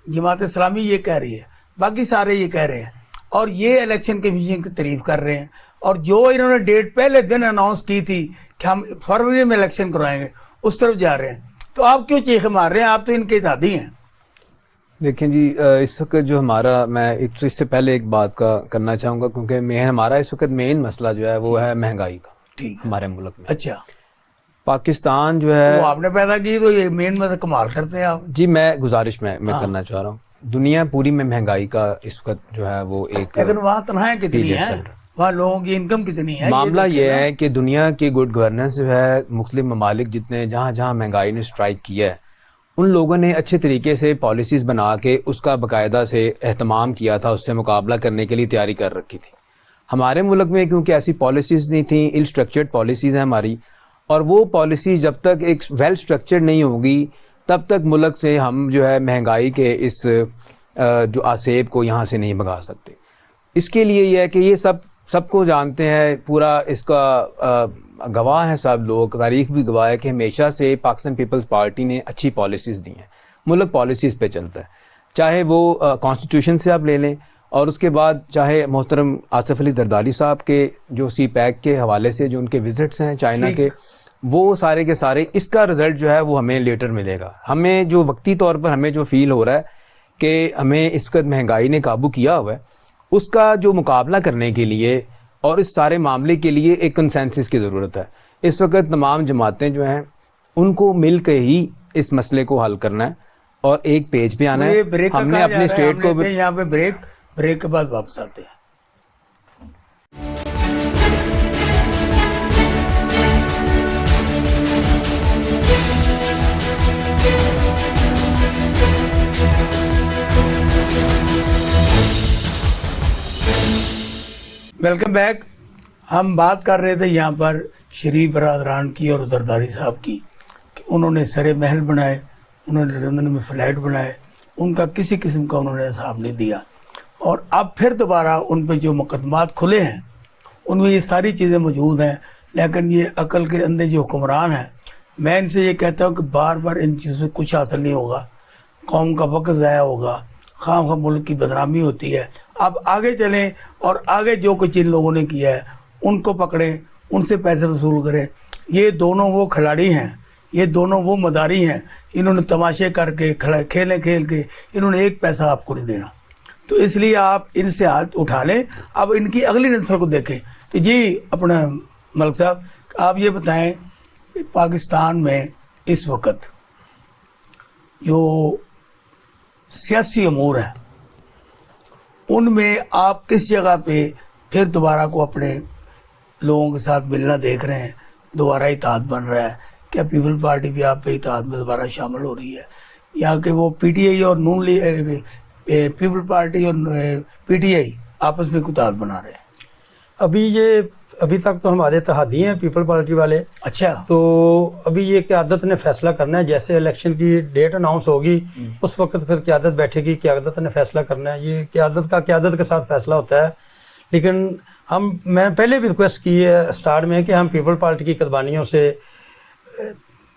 Speaker 1: जमात इस्लामी ये कह रही है, बाकी सारे ये कह रहे हैं, और ये इलेक्शन कमीशन की तारीफ कर रहे हैं। और जो इन्होंने डेट पहले दिन अनाउंस की थी कि हम फरवरी में इलेक्शन करवाएंगे, उस तरफ जा रहे हैं। तो आप क्यों चीखे मार रहे हैं? आप तो इनके दादी हैं।
Speaker 3: देखें जी, इस वक्त जो हमारा, मैं इससे पहले एक बात का करना चाहूँगा, क्योंकि हमारा इस वक्त मेन मसला जो है वो है महंगाई का।
Speaker 1: ठीक,
Speaker 3: हमारे मुल्क में।
Speaker 1: अच्छा,
Speaker 3: पाकिस्तान जो है
Speaker 1: वो आपने पैदा की, तो ये मेन मतलब कमाल करते हैं आप
Speaker 3: जी। मैं गुजारिश मैं करना चाह रहा हूँ, दुनिया पूरी में महंगाई का इस वक्त जो है वो एक,
Speaker 1: लेकिन वहाँ तनख्वाहें कितनी है, वहाँ लोगों की इनकम कितनी है?
Speaker 3: मामला ये है कि दुनिया की गुड गवर्नेंस जो है, मुख्तलिफ ममालिक जितने जहाँ जहाँ महंगाई ने स्ट्राइक किया है, उन लोगों ने अच्छे तरीके से पॉलिसीज़ बना के उसका बाकायदा से एहतमाम किया था, उससे मुकाबला करने के लिए तैयारी कर रखी थी। हमारे मुल्क में क्योंकि ऐसी पॉलिसीज़ नहीं थी, इल स्ट्रक्चर्ड पॉलिसीज़ हैं हमारी, और वो पॉलिसी जब तक एक वेल स्ट्रक्चर्ड नहीं होगी तब तक मुल्क से हम जो है महंगाई के इस जो आसेब को यहाँ से नहीं भगा सकते। इसके लिए यह है कि ये सबको जानते हैं, पूरा इसका गवाह है सब लोग, तारीख भी गवाह है कि हमेशा से पाकिस्तान पीपल्स पार्टी ने अच्छी पॉलिसीज़ दी हैं, मुल्क पॉलिसीज़ पे चलता है। चाहे वो कॉन्स्टिट्यूशन से आप ले लें, और उसके बाद चाहे मोहतरम आसिफ अली जरदारी साहब के जो CPAC के हवाले से जो उनके विजिट्स हैं चाइना के, वो सारे के सारे, इसका रिजल्ट जो है वो हमें लेटर मिलेगा। हमें जो वक्ती तौर पर हमें जो फील हो रहा है कि हमें इस वक्त महंगाई ने काबू किया हुआ है, उसका जो मुकाबला करने के लिए और इस सारे मामले के लिए एक कंसेंसस की ज़रूरत है। इस वक्त तमाम जमातें जो हैं उनको मिल के ही इस मसले को हल करना है और एक पेज पे आना है। हमने अपने स्टेट को भी
Speaker 1: यहाँ पे ब्रेक के बाद वापस आते हैं। Welcome back. हम बात कर रहे थे यहाँ पर शरीफ बरादरान की और जरदारी साहब की कि उन्होंने सरे महल बनाए, उन्होंने लंदन में फ्लैट बनाए, उनका किसी किस्म का उन्होंने हिसाब नहीं दिया। और अब फिर दोबारा उन पे जो मुकदमात खुले हैं उनमें ये सारी चीज़ें मौजूद हैं, लेकिन ये अकल के अंदर जो हुक्मरान हैं, मैं इनसे ये कहता हूँ कि बार बार इन चीज़ों से कुछ हासिल नहीं होगा, कौम का वक्त ज़ाया होगा, खाम खा मुल्क की बदनामी होती है। अब आगे चलें और आगे जो कुछ इन लोगों ने किया है उनको पकड़ें, उनसे पैसे वसूल करें। ये दोनों वो खिलाड़ी हैं, ये दोनों वो मदारी हैं, इन्होंने तमाशे करके खेल के इन्होंने एक पैसा आपको नहीं देना। तो इसलिए आप इनसे हाथ उठा लें। अब इनकी अगली नस्ल को देखें। तो जी अपना मलिक साहब, आप ये बताएं पाकिस्तान में इस वक्त जो सियासी अमूर हैं उनमें आप किस जगह पे फिर दोबारा को अपने लोगों के साथ मिलना देख रहे हैं, दोबारा इत्तेहाद बन रहा है? क्या पीपल पार्टी भी आप पे इत्तेहाद में दोबारा शामिल हो रही है, या कि वो पीटीआई और नून लीग, पीपल पार्टी और पीटीआई आपस में इत्तेहाद बना रहे हैं?
Speaker 2: अभी तक तो हमारे इत्तेहादी हैं पीपल पार्टी वाले।
Speaker 1: अच्छा।
Speaker 2: तो अभी ये क़यादत ने फैसला करना है, जैसे इलेक्शन की डेट अनाउंस होगी उस वक्त फिर क़यादत बैठेगी, क़यादत ने फैसला करना है। ये क़यादत के साथ फैसला होता है। लेकिन मैं पहले भी रिक्वेस्ट की है स्टार्ट में कि हम पीपल पार्टी की कुर्बानियों से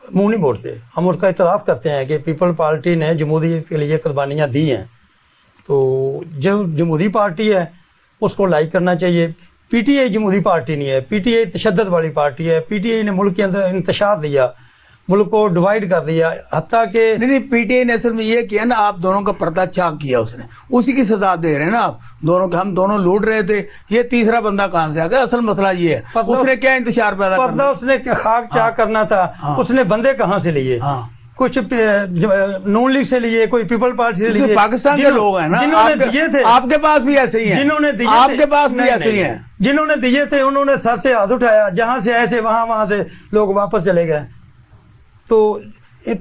Speaker 2: मुंह नहीं मोड़ते। हम उसका इतराफ़ करते हैं कि पीपल पार्टी ने जमहूरियत के लिए कुर्बानियाँ दी हैं। तो जो जमहूरी पार्टी है उसको लाइक करना चाहिए। पीटीआई जमहूरी पार्टी नहीं है, पीटीआई तशद्दुद वाली पार्टी है। पीटीआई ने मुल्क के अंदर इंतशार दिया, मुल्क को डिवाइड कर दिया, हत्ता के
Speaker 1: नहीं पीटीआई ने असल में ये किया ना, आप दोनों का पर्दा चाक किया उसने, उसी की सजा दे रहे हैं ना आप दोनों के। हम दोनों लूट रहे थे, ये तीसरा बंदा कहां से आ गया? असल मसला ये है उसने क्या इंतजार पैदा
Speaker 2: पर्दा उसने खाक क्या करना था। उसने बंदे कहाँ से लिए? कुछ नून लीग से लिए, कोई पीपल पार्टी से लिए।
Speaker 1: पाकिस्तान के लोग हैं ना,
Speaker 2: जिन्होंने दिए थे।
Speaker 1: आपके पास भी ऐसे ही हैं,
Speaker 2: जिन्होंने दिए
Speaker 1: आपके पास भी ऐसे ही हैं।
Speaker 2: जिन्होंने दिए थे उन्होंने सर से हाथ उठाया, जहां से ऐसे वहां से लोग वापस चले गए। तो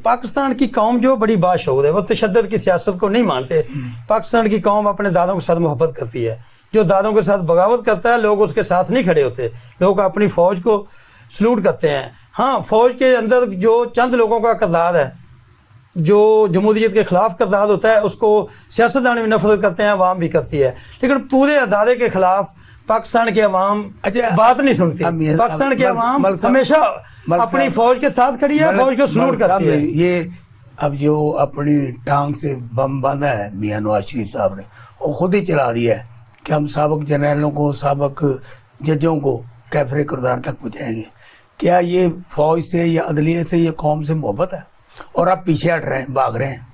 Speaker 2: पाकिस्तान की कौम जो बड़ी बाशऊर है, वो तशद्दुद की सियासत को नहीं मानते। पाकिस्तान की कौम अपने दादों के साथ मोहब्बत करती है। जो दादों के साथ बगावत करता है, लोग उसके साथ नहीं खड़े होते, लोग अपनी फौज को सलूट करते हैं। हाँ, फौज के अंदर जो चंद लोगों का किरदार है, जो जमहूरियत के खिलाफ किरदार होता है, उसको सियासतदान भी नफरत करते हैं, अवाम भी करती है। लेकिन पूरे अदारे के खिलाफ पाकिस्तान की अवाम बात नहीं सुनती। पाकिस्तान की अवाम हमेशा अपनी फौज के साथ खड़ी है, फौज को सलूट करती है।
Speaker 1: ये अब जो अपनी टांग से बम बांधा है मियां नवाज शरीफ साहब ने, वो खुद ही चला दिया है कि हम साबिक जर्नैलों को, साबिक जजों को कैफरे किरदार तक पहुँचाएंगे। क्या ये फौज से या अदलियत से, ये कौम से मोहब्बत है? और आप पीछे हट रहे हैं, भाग रहे हैं।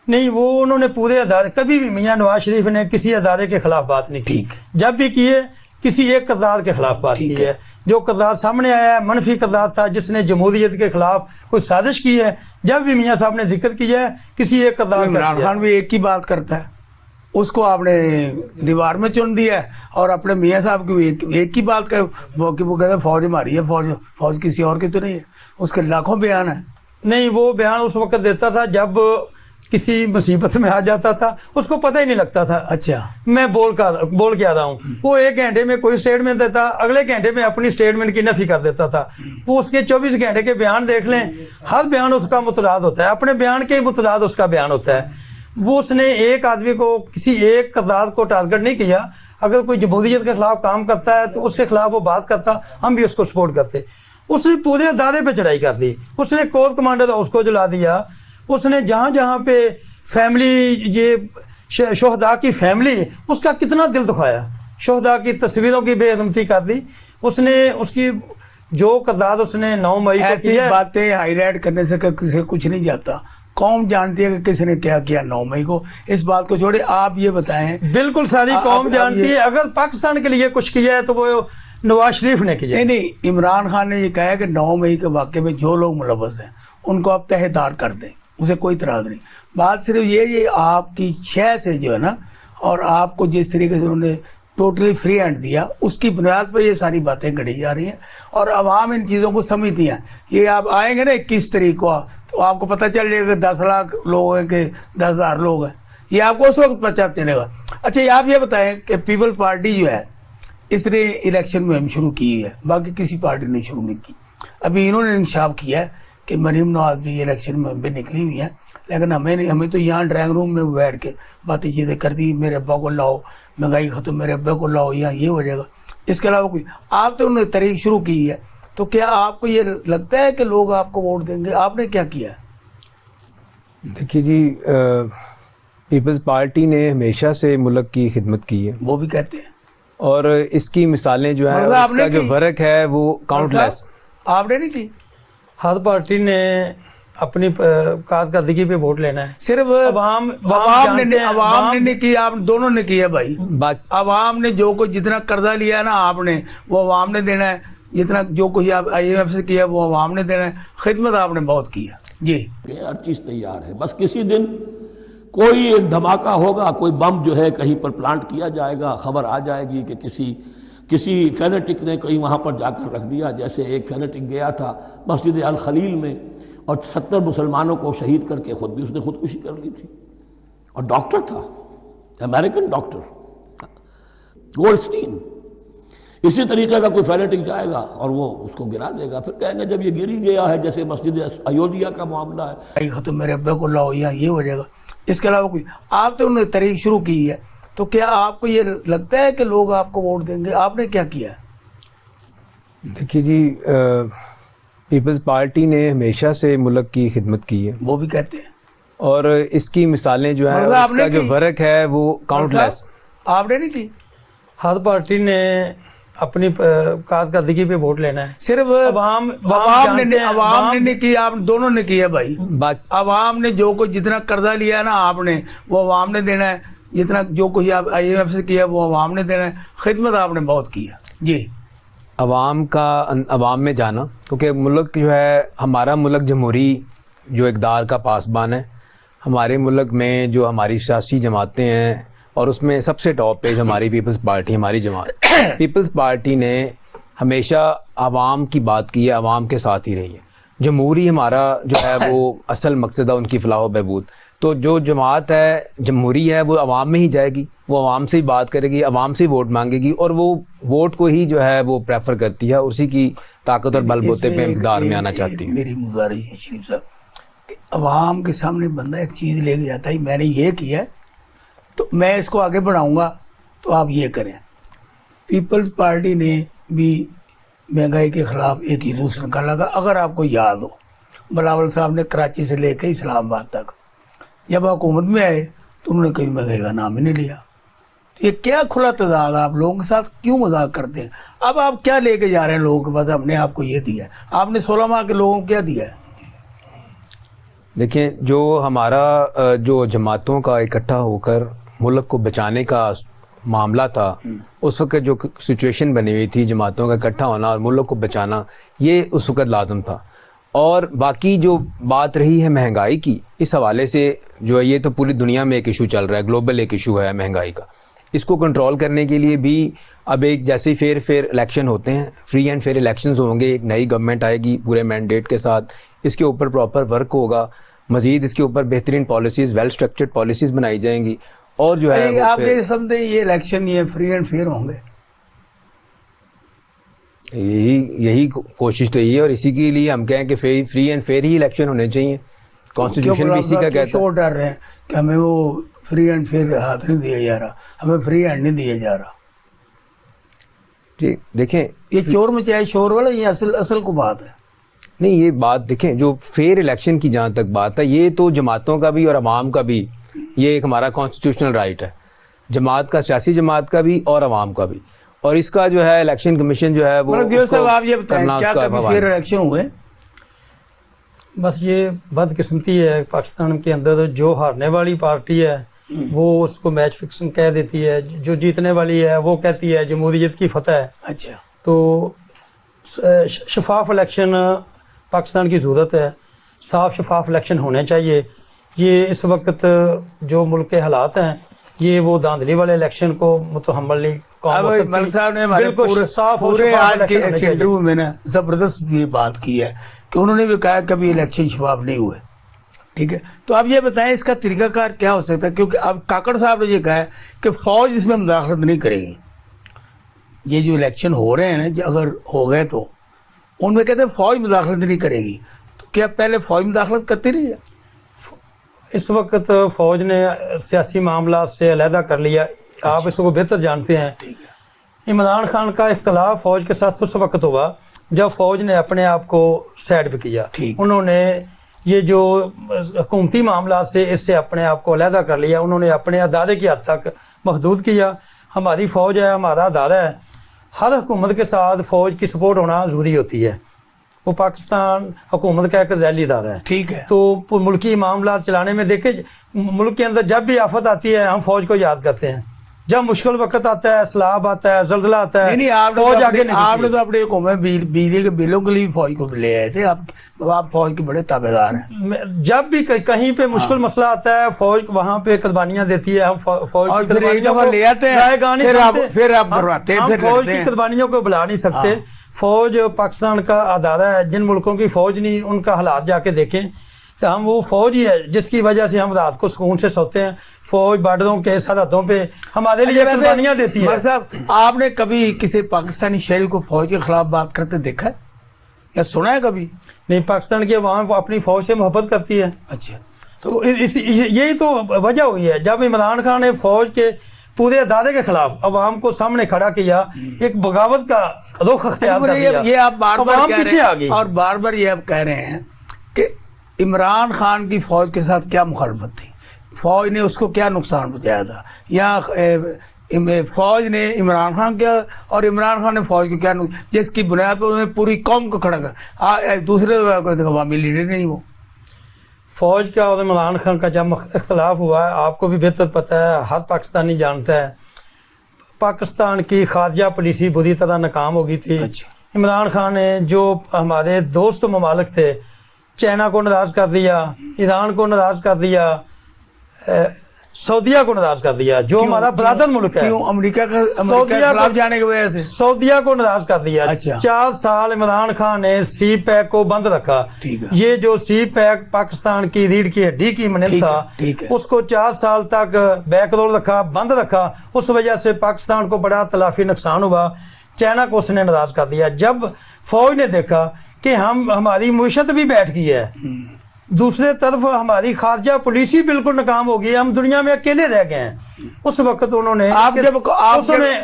Speaker 2: नहीं, वो उन्होंने पूरे अदारे, कभी भी मियां नवाज शरीफ ने किसी अदारे के खिलाफ बात नहीं की। जब भी किए किसी एक किरदार के खिलाफ बात की है। जो किरदार सामने आया है मनफी किरदार था, जिसने जमहूरियत के खिलाफ कोई साजिश की है। जब भी मियां साहब ने जिक्र किया है किसी एक किरदार,
Speaker 1: इमरान खान भी एक ही बात करता है, उसको आपने दीवार में चुन दिया है। और अपने मियां साहब की एक ही बात कर, वो कहते हैं फौज हमारी है, फौज किसी और की तो नहीं है। उसके लाखों बयान है।
Speaker 2: नहीं, वो बयान उस वक्त देता था जब किसी मुसीबत में आ जाता था, उसको पता ही नहीं लगता था।
Speaker 1: अच्छा,
Speaker 2: मैं बोल के आ रहा हूँ। वो एक घंटे में कोई स्टेटमेंट देता, अगले घंटे में अपनी स्टेटमेंट की नफी कर देता था। वो उसके 24 घंटे के बयान देख लें, हर बयान उसका मुतलाद होता है, अपने बयान के मुतलाद उसका बयान होता है। वो उसने एक आदमी को, किसी एक किरदार को टारगेट नहीं किया। अगर कोई जमहूरियत के खिलाफ काम करता है तो उसके खिलाफ वो बात करता, हम भी उसको सपोर्ट करते। उसने पूरे अदारे पे चढ़ाई कर दी। उसने कोर कमांडर हाउस को जला दिया। उसने जहां जहां पे फैमिली, ये शोहदा की फैमिली, उसका कितना दिल दुखाया। शोहदा की तस्वीरों की बेअदमती कर दी उसने। उसकी जो किरदार उसने 9 मई को
Speaker 1: ऐसी बातें हाईलाइट करने से किसी कुछ नहीं जाता। कौम जानती है कि किसने क्या किया 9 मई को। इस बात को छोड़े, आप ये बताएं।
Speaker 2: बिल्कुल सारी कौम जानती है। अगर पाकिस्तान के लिए कुछ किया है तो वो नवाज शरीफ ने किया।
Speaker 1: नहीं, इमरान खान ने ये कहा है कि 9 मई के वाक़े में जो लोग मुलव्वस हैं उनको आप तहदार कर दें, उसे कोई इतराज़ नहीं। बात सिर्फ ये आपकी शय से जो है ना, और आपको जिस तरीके से उन्होंने टोटली फ्री हैंड दिया, उसकी बुनियाद पर ये सारी बातें गढ़ी जा रही हैं और अवाम इन चीज़ों को समझती हैं। ये आप आएंगे ना 21 तारीख को, तो आपको पता चल जाएगा कि 10 लाख लोग हैं कि 10,000 लोग हैं। ये आपको उस वक्त पता चलेगा। अच्छा, ये आप ये बताएं कि पीपल पार्टी जो है इसने इलेक्शन मुहिम शुरू की है, बाकी किसी पार्टी ने शुरू नहीं की। अभी इन्होंने इंकशाफ किया है कि मरीम नवाज भी इलेक्शन मुहिम पे निकली हुई है, लेकिन हमें तो यहाँ ड्राइंग रूम में बैठ के बातें चीज़ें कर दी, मेरे अब्बा को लाओ, महंगाई खत्म, मेरे अब्बा को लाओ, यहाँ ये हो जाएगा। इसके अलावा कोई, आप तो उन्होंने तरीक शुरू की है, तो क्या आपको ये लगता है कि लोग आपको वोट देंगे? आपने क्या किया?
Speaker 3: देखिए जी, पीपल्स पार्टी ने हमेशा से मुल्क की खिदमत की है,
Speaker 1: वो भी कहते हैं,
Speaker 3: और इसकी मिसालें जो है, उसका जो वर्क है वो काउंटलेस।
Speaker 1: आपने नहीं की?
Speaker 2: हर पार्टी ने अपनी कारकर्दगी पे वोट लेना है। सिर्फ
Speaker 1: अवाम ने नहीं की, आप दोनों ने की है भाई। अवाम ने जो कुछ जितना कर्जा लिया है ना आपने, वो अवाम ने देना है। जितना जो कुछ आप IMF से किया वो अवाम ने देना है। खिदमत आपने बहुत की है जी।
Speaker 4: हर चीज़ तैयार है, बस किसी दिन कोई एक धमाका होगा, कोई बम जो है कहीं पर प्लांट किया जाएगा, खबर आ जाएगी कि किसी फैनेटिक ने कहीं वहाँ पर जाकर रख दिया। जैसे एक फैनेटिक गया था मस्जिद अल खलील में और 70 मुसलमानों को शहीद करके खुद भी उसने खुदकुशी कर ली थी, और डॉक्टर था, अमेरिकन डॉक्टर गोल्डस्टीन। इसी तरीके का कोई फैनेटिक जाएगा और वो उसको गिरा देगा, फिर कहेंगे जब ये गिर ही गया है, जैसे मस्जिद अयोध्या का मामला है।
Speaker 1: खत्म मेरे अब्बा को लाओ या ये हो जाएगा, इसके अलावा कोई आप तो उन्होंने तरीक शुरू की है, तो क्या आपको ये लगता है कि लोग आपको वोट देंगे? आपने क्या किया?
Speaker 3: देखिए जी, पीपल्स पार्टी ने हमेशा से मुल्क की खिदमत की है,
Speaker 1: वो भी कहते हैं,
Speaker 3: और इसकी मिसालें जो है,
Speaker 1: मतलब आपने
Speaker 3: उसका जो
Speaker 1: की?
Speaker 3: वर्क है वो काउंटलेस।
Speaker 1: आपने नहीं की?
Speaker 2: हर पार्टी ने अपनी कारकर्दगी पे वोट लेना है।
Speaker 1: सिर्फ
Speaker 2: अवाम
Speaker 1: अवाम ने
Speaker 2: जानते हैं,
Speaker 1: नहीं किया, आप दोनों ने किया भाई।
Speaker 3: बात
Speaker 1: अवाम ने जो कुछ जितना कर्जा लिया है ना आपने, वो अवाम ने देना है। जितना जो कुछ आप IMF से किया वो अवाम ने देना है। खिदमत आपने बहुत की है जी।
Speaker 3: अवाम में जाना, क्योंकि मुल्क जो है हमारा मुल्क जमहूरी जो इक़दार का पासबान है। हमारे मुल्क में जो हमारी सियासी जमातें हैं और उसमें सबसे टॉप पे हमारी पीपल्स पार्टी, हमारी जमात पीपल्स पार्टी ने हमेशा आवाम की बात की है, आवाम के साथ ही रही है। जमहूरी हमारा जो है वो असल मकसद है उनकी फलाह व बहबूद। तो जो जमात है जमहूरी है वो आवाम में ही जाएगी, वो आवाम से ही बात करेगी, आवाम से ही वोट मांगेगी, और वो वोट को ही जो है वो प्रेफर करती है, उसी की ताकत और बलबूते पे इक़दार में आना चाहती है।
Speaker 1: मेरी गुजारिश है शरीफ साहब कि अवाम के सामने बंदा एक चीज़ लेके जाता है, मैंने ये किया है तो मैं इसको आगे बढ़ाऊंगा तो आप ये करें। पीपल्स पार्टी ने भी महंगाई के खिलाफ एक जुलूस निकाला था, अगर आपको याद हो, बिलावल साहब ने कराची से लेकर इस्लामाबाद तक, जब हुकूमत में आए तो उन्होंने कभी महंगाई का नाम ही नहीं लिया। तो ये क्या खुला तजाद, आप लोगों के साथ क्यों मजाक करते हैं? अब आप क्या लेके जा रहे हैं लोगों के पास? हमने आपको ये दिया है, आपने 16 माह के लोगों को क्या दिया है?
Speaker 3: देखिए, जो हमारा जो जमातों का इकट्ठा होकर मुल्क को बचाने का मामला था, उस वक्त जो सिचुएशन बनी हुई थी, जमातों का इकट्ठा होना और मुल्क को बचाना, ये उस वक्त लाजम था। और बाकी जो बात रही है महंगाई की, इस हवाले से जो है ये तो पूरी दुनिया में एक इशू चल रहा है, ग्लोबल एक इशू है महंगाई का। इसको कंट्रोल करने के लिए भी अब एक जैसे ही फेयर इलेक्शन होते हैं, फ्री एंड फेयर इलेक्शंस होंगे, एक नई गवर्नमेंट आएगी पूरे मैंडेट के साथ, इसके ऊपर प्रॉपर वर्क होगा, मजीद इसके ऊपर बेहतरीन पॉलिसीज़, वेल स्ट्रक्चर्ड पॉलिसीज़ बनाई जाएंगी। और जो है
Speaker 1: आप ये समझे ये इलेक्शन ये फ्री एंड फेयर होंगे?
Speaker 3: यही कोशिश तो यही है, और इसी के लिए हम कहें कि free and fair he election होने चाहिए। कॉन्स्टिट्यूशन भी इसी का कहता है।
Speaker 1: शोर डर रहे हैं कि हमें वो फ्री एंड फेयर हाथ नहीं दिया जा रहा, हमें फ्री हैंड नहीं दिया जा रहा।
Speaker 3: जी देखें,
Speaker 1: ये चोर मचाए शोर वाला, ये असल को बात है
Speaker 3: नहीं। ये बात देखें, जो फेयर इलेक्शन की जहाँ तक बात है, ये तो जमातों का भी और अवाम का भी, ये एक हमारा कॉन्स्टिट्यूशनल राइट है, जमात का, सियासी जमात का भी और अवाम का भी। और इसका जो है इलेक्शन कमीशन जो है वो
Speaker 1: साहब आप ये बताएं, क्या कभी फेयर इलेक्शन हुए?
Speaker 2: बस ये बदकिस्मती है पाकिस्तान के अंदर, जो हारने वाली पार्टी है वो उसको मैच फिक्सिंग कह देती है, जो जीतने वाली है वो कहती है जमहूरियत की फतह है।
Speaker 1: अच्छा,
Speaker 2: तो शफाफ इलेक्शन पाकिस्तान की ज़रूरत है, साफ शफाफ इलेक्शन होने चाहिए। ये इस वक्त जो मुल्क के हालात हैं, ये वो धांधली वाले इलेक्शन को मुतहम्मल नहीं।
Speaker 1: मलिक साहब ने हमारे पूरे आज के इस इंटरव्यू में ना जबरदस्त ये बात की है कि उन्होंने भी कहा कभी इलेक्शन शफाफ नहीं हुए। ठीक है, तो आप ये बताएं इसका तरीकाकार क्या हो सकता है? क्योंकि अब काकड़ साहब ने ये कहा है कि फौज इसमें मुदाखलत नहीं करेगी। ये जो इलेक्शन हो रहे हैं ना, अगर हो गए तो उनमें कहते हैं फौज मुदाखलत नहीं करेगी, तो क्या पहले फौज मुदाखलत करती रही है?
Speaker 2: इस वक्त फौज ने सियासी मामला से अलहदा कर लिया। आप इसको बेहतर जानते हैं।
Speaker 1: ठीक है,
Speaker 2: इमरान खान का इख्तलाफ फौज के साथ उस वक्त हुआ जब फौज ने अपने आप को साइड पे किया। उन्होंने ये जो हुकूमती मामला से इससे अपने आप को अलहदा कर लिया, उन्होंने अपने अदारे की हद तक महदूद किया। हमारी फौज है, हमारा अदारा है, हर हुकूमत के साथ फौज की सपोर्ट होना ज़रूरी होती है। वो पाकिस्तान हुकूमत का एक ज़ैली इदारा है।
Speaker 1: ठीक है,
Speaker 2: तो मुल्की मामला चलाने में देखे, मुल्क के अंदर जब भी आफत आती है हम फौज को याद करते हैं। जब मुश्किल वक्त आता है, सैलाब आता है, जल्दला आता है,
Speaker 1: फौज आगे आपने तो अपने हुकूमत बिजली के बिलों के लिए फौज को ले आए थे। आप फौज के बड़े ताबेदार हैं।
Speaker 2: जब भी कहीं पे मुश्किल मसला आता है, फौज वहाँ पे कुर्बानियां देती है। हम फौज की कुर्बानियों को
Speaker 1: ले आते हैं, फिर आप करवाते हैं।
Speaker 2: फौज की कुर्बानियों को बुला नहीं सकते। फौज पाकिस्तान का अदारा है। जिन मुल्कों की फौज नहीं, उनका हालात जाके देखें। तो हम वो फौज ही है जिसकी वजह से हम रात को सुकून से सोते हैं। फौज बॉर्डरों के सरहदों पे हमारे लिए कुर्बानियां देती है।
Speaker 1: साहब, आपने कभी किसी पाकिस्तानी शहरी को फौज के खिलाफ बात करते देखा है या सुना है कभी?
Speaker 2: नहीं, पाकिस्तान की अवाम अपनी फौज से मोहब्बत करती है।
Speaker 1: अच्छा,
Speaker 2: तो यही तो वजह हुई है। जब इमरान खान ने फौज के पूरे अदारे के खिलाफ अवाम को सामने खड़ा किया, एक बगावत का रुख अख्तियार कर लिया,
Speaker 1: ये आप बार बार कह
Speaker 2: पीछे
Speaker 1: रहे
Speaker 2: आ
Speaker 1: हैं
Speaker 2: गई।
Speaker 1: और बार बार ये आप कह रहे हैं कि इमरान खान की फौज के साथ क्या मुखालफत थी, फौज ने उसको क्या नुकसान पहुंचाया था, या फौज ने इमरान खान क्या और इमरान खान ने फौज को क्या जिसकी बुनियाद पर उन्होंने पूरी कौम को खड़ा कर, दूसरे अवामी लीडर नहीं वो।
Speaker 2: फौज का और इमरान खान का जब इख्तलाफ हुआ है, आपको भी बेहतर पता है, हर पाकिस्तानी जानता है, पाकिस्तान की खारजा पॉलिसी बुरी तरह नाकाम हो गई थी।
Speaker 1: अच्छा।
Speaker 2: इमरान खान ने जो हमारे दोस्त ममालिक थे, चाइना को नाराज कर दिया, ईरान को नाराज कर दिया, सऊदिया को नाराज कर दिया, जो हमारा बरादर मुल्क है।
Speaker 1: क्यों? अमेरिका के खिलाफ जाने की वजह से
Speaker 2: सऊदिया को नाराज कर दिया।
Speaker 1: अच्छा।
Speaker 2: 4 साल इमरान खान ने सी पैक को बंद रखा।
Speaker 1: ठीक है।
Speaker 2: ये जो सी पैक पाकिस्तान की रीढ़ की हड्डी की मनिंद था,
Speaker 1: ठीक है।
Speaker 2: उसको 4 साल तक बैकरोल रखा, बंद रखा। उस वजह से पाकिस्तान को बड़ा तलाफी नुकसान हुआ। चाइना को उसने नाराज कर दिया। जब फौज ने देखा कि हमारी मुईशत भी बैठ गई है, दूसरे तरफ हमारी खारजा पॉलिसी बिल्कुल नाकाम हो गई, हम दुनिया में अकेले रह गए हैं, उस वक्त उन्होंने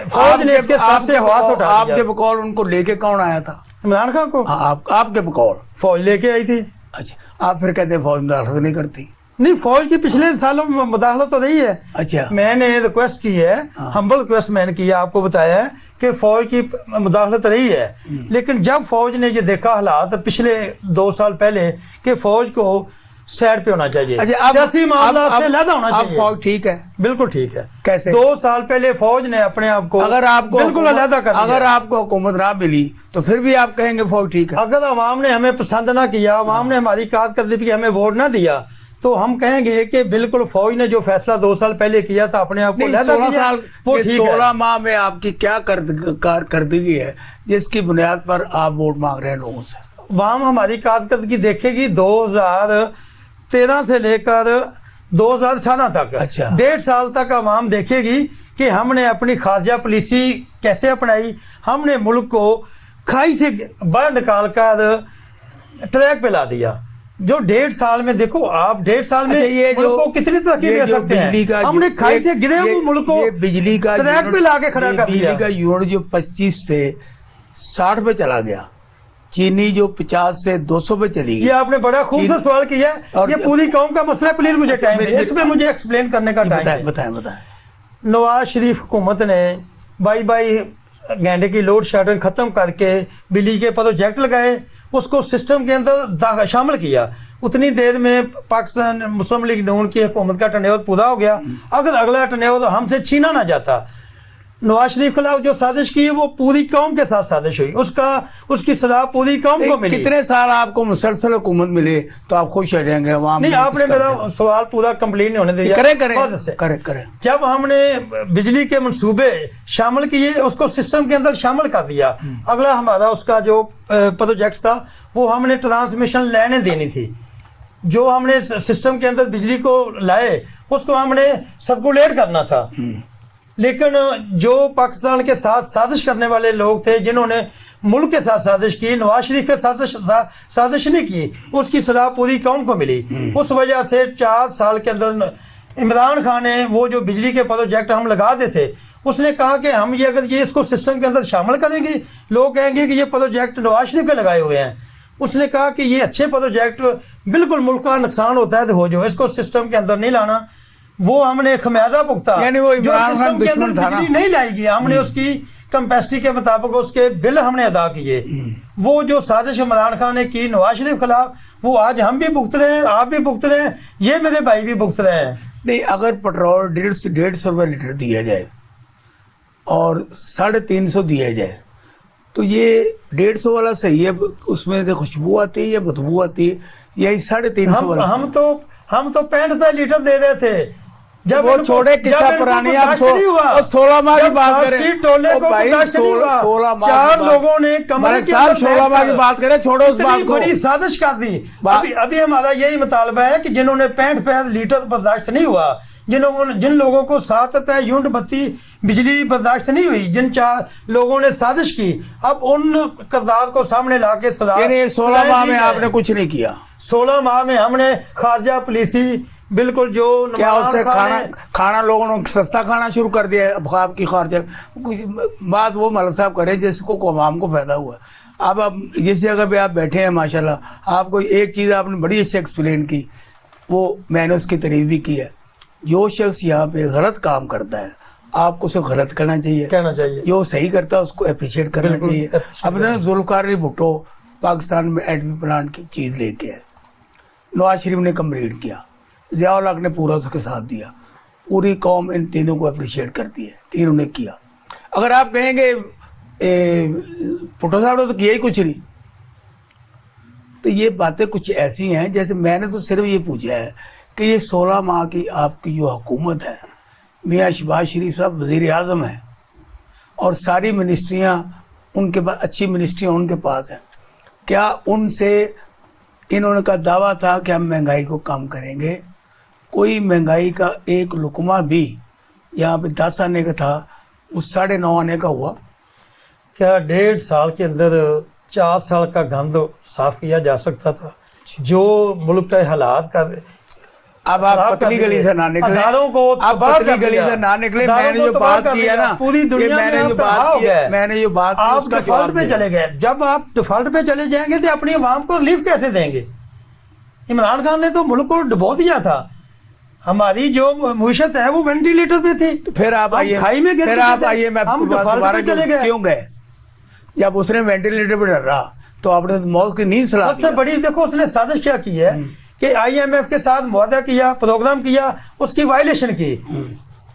Speaker 2: फौज ने इसके साथ से हाथ उठा दिया।
Speaker 1: आपके बकौल उनको लेके कौन आया था?
Speaker 2: इमरान खान को
Speaker 1: आपके बकौल
Speaker 2: फौज लेके आई थी।
Speaker 1: अच्छा, आप फिर कहते हैं फौज मुदाखलत नहीं करती?
Speaker 2: नहीं, फौज की पिछले सालों में मुदाखलत तो रही है।
Speaker 1: अच्छा,
Speaker 2: मैंने रिक्वेस्ट की है, हम्बल रिक्वेस्ट मैंने की है, आपको बताया है कि फौज की मुदाखलत रही है। लेकिन जब फौज ने ये देखा हालात पिछले 2 साल पहले कि फौज को साइड पे होना चाहिए, सियासी मामला से अलग होना चाहिए।
Speaker 1: फौज ठीक है,
Speaker 2: बिल्कुल ठीक है।
Speaker 1: कैसे?
Speaker 2: 2 साल पहले फौज ने अपने आप को बिल्कुल अलग कर दिया।
Speaker 1: अगर आपको हुकूमत ना मिली तो फिर भी आप कहेंगे फौज ठीक है?
Speaker 2: अगर अवाम ने हमें पसंद ना किया, अवाम ने हमारी कारकर्दगी हमें वोट ना दिया, तो हम कहेंगे कि बिल्कुल फौज ने जो फैसला 2 साल पहले किया था अपने आप को
Speaker 1: 16 साल
Speaker 2: वो ठीक है।
Speaker 1: 16 माह में आपकी क्या कारकर्दगी है जिसकी बुनियाद पर आप वोट मांग रहे हैं लोगों से?
Speaker 2: अवाम हमारी कारकर्दगी देखेगी 2013 से लेकर 2018 तक।
Speaker 1: अच्छा।
Speaker 2: 1.5 साल तक अवाम देखेगी कि हमने अपनी खारजा पॉलिसी कैसे अपनाई। हमने मुल्क को खाई से बाहर निकाल कर ट्रैक पे ला दिया। जो 1.5 साल में देखो आप, 1.5 साल में
Speaker 1: ये
Speaker 2: मुल्क को कितनी तरक्की दे सकते हैं। हमने खाई से गिरे हुए मुल्क को
Speaker 1: बिजली का
Speaker 2: ट्रैक पे लाके खड़ा कर दिया।
Speaker 1: बिजली का यूनिट जो 25 से 60 पे चला गया, चीनी जो 50 से 200 पे चली गई।
Speaker 2: ये आपने बड़ा खूबसूरत सवाल किया है। ये पूरी कौम का मसला। प्लीज मुझे टाइम दें, इसमें मुझे एक्सप्लेन करने का टाइम।
Speaker 1: बताएं।
Speaker 2: नवाज शरीफ हुकूमत ने 22 घंटे की लोड शेडिंग खत्म करके बिजली के प्रोजेक्ट लगाए, उसको सिस्टम के अंदर शामिल किया। उतनी देर में पाकिस्तान मुस्लिम लीग नून की हुकूमत का टर्नओवर पूरा हो गया। अगर अगला टर्नओवर हमसे छीना ना जाता, नवाज शरीफ के खिलाफ जो साजिश की है वो पूरी कौम के साथ साजिश हुई, उसकी सलाह पूरी कौम को मिली।
Speaker 1: कितने साल आपको मुसलसल हुकूमत मिले तो आप खुश हो जाएंगे?
Speaker 2: नहीं, आपने मेरा सवाल पूरा कंप्लीट नहीं होने दिया।
Speaker 1: करें।
Speaker 2: जब हमने बिजली के मंसूबे शामिल किए, उसको सिस्टम के अंदर शामिल कर दिया, अगला हमारा उसका जो प्रोजेक्ट था वो हमने ट्रांसमिशन लाइनें देनी थी। जो हमने सिस्टम के अंदर बिजली को लाए उसको हमने सर्कुलेट करना था। लेकिन जो पाकिस्तान के साथ साजिश करने वाले लोग थे, जिन्होंने मुल्क के साथ साजिश की, नवाज शरीफ के साथ साजिश नहीं की, उसकी सलाह पूरी कौम को मिली। उस वजह से 4 साल के अंदर इमरान खान ने वो जो बिजली के प्रोजेक्ट हम लगा दे थे, उसने कहा कि हम ये अगर ये इसको सिस्टम के अंदर शामिल करेंगे, लोग कहेंगे कि ये प्रोजेक्ट नवाज शरीफ के लगाए हुए हैं। उसने कहा कि ये अच्छे प्रोजेक्ट, बिल्कुल मुल्क का नुकसान होता है तो हो जो, इसको सिस्टम के अंदर नहीं लाना। वो हमने खमियाजा भुगता।
Speaker 1: यानी वो इमरान खान दुश्मन था ना?
Speaker 2: नहीं लाएगी, हमने उसकी कैपेसिटी के मुताबिक उसके बिल हमने अदा किए। वो जो साजिश इमरान खान ने की नवाज शरीफ के खिलाफ, वो आज हम भी भुगत रहे हैं, आप भी भुगत रहे हैं, ये मेरे भाई भी भुगत रहे हैं।
Speaker 1: नहीं, अगर पेट्रोल 150 रुपये लीटर दिया जाए और 350 दिया जाए तो ये 150 वाला सही है? उसमें से खुशबू आती है या बदबू आती है? यही 350 वाला?
Speaker 2: हम तो 65 रुपये लीटर दे रहे थे जब
Speaker 1: वो छोड़े किस्सा पुरानी, आप 16 माह की बात करें
Speaker 2: टोले को
Speaker 1: भाई,
Speaker 2: 16 माह 4 लोगों ने कमरे के अंदर
Speaker 1: 16 माह की बात करें, छोड़ो उस बात को।
Speaker 2: बड़ी साजिश कर दी। अभी हमारा यही मुतालबा है कि जिन्होंने 65 लीटर बर्दाश्त नहीं हुआ, जिन लोगों को 7 रुपए यूनिट बत्ती बिजली बर्दाश्त नहीं हुई, जिन 4 लोगों ने साजिश की, अब उन किरदार को सामने ला के
Speaker 1: 16 माह में आपने कुछ नहीं किया।
Speaker 2: 16 माह में हमने खारजा पॉलिसी बिल्कुल जो
Speaker 1: क्या उससे खाना लोगों ने सस्ता खाना शुरू कर दिया है। आपकी खारजा बात वो मलक साहब करे जिसको आवाम को फायदा हुआ। अब आप जिस जगह पे आप बैठे हैं माशाल्लाह, आपको एक चीज़ आपने बड़ी अच्छी एक्सप्लेन की, वो मैंने उसकी तारीफ भी की है। जो शख्स यहाँ पे गलत काम करता है आपको उसे गलत कहना चाहिए, जो सही करता है उसको अप्रिशिएट करना चाहिए। अब जुल्फिकार अली भुट्टो पाकिस्तान में एटमी प्लांट की चीज़ लेके आए, नवाज शरीफ ने कंप्लीट किया, ज़िया-उल हक ने पूरा उसके साथ दिया, पूरी कौम इन तीनों को अप्रिशिएट करती है, तीनों ने किया। अगर आप कहेंगे भुट्टो साहब ने तो किया ही कुछ नहीं, तो ये बातें कुछ ऐसी हैं जैसे मैंने तो सिर्फ ये पूछा है कि ये 16 माह की आपकी जो हुकूमत है, मियाँ शहबाज शरीफ साहब वज़ीर आज़म हैं और सारी मिनिस्ट्रियाँ उनके पास, अच्छी मिनिस्ट्रियाँ उनके पास हैं, क्या उनसे इन्होंने का दावा था कि हम महंगाई को कम करेंगे? कोई महंगाई का एक लुकमा भी यहाँ पे 10 आने का था, वो 9.5 आने का हुआ।
Speaker 2: क्या 1.5 साल के अंदर 4 साल का गंद साफ किया जा सकता था? जो मुल्क के हालात का,
Speaker 1: अब आप पतली गली से ना निकले, आप पतली गली से ना निकले। मैंने जो बात की है ना,
Speaker 2: पूरी दुनिया में
Speaker 1: मैंने जो बात
Speaker 2: आप डिफॉल्ट पे चले गए। जब आप डिफॉल्ट पे चले जाएंगे तो अपनी आवाम को रिलीफ कैसे देंगे? इमरान खान ने तो मुल्क को डुबो दिया था। हमारी जो मुईशत है वो वेंटिलेटर पे थी।
Speaker 1: फिर आप आइए, फिर आप आइए, मैं दोबारा क्यों गए? जब उसने वेंटिलेटर पे डरा तो आपने मौत की नींद सलाह।
Speaker 2: सबसे बड़ी देखो उसने साजिश क्या की है कि IMF के साथ मुआहदा किया, प्रोग्राम किया, उसकी वायलेशन की।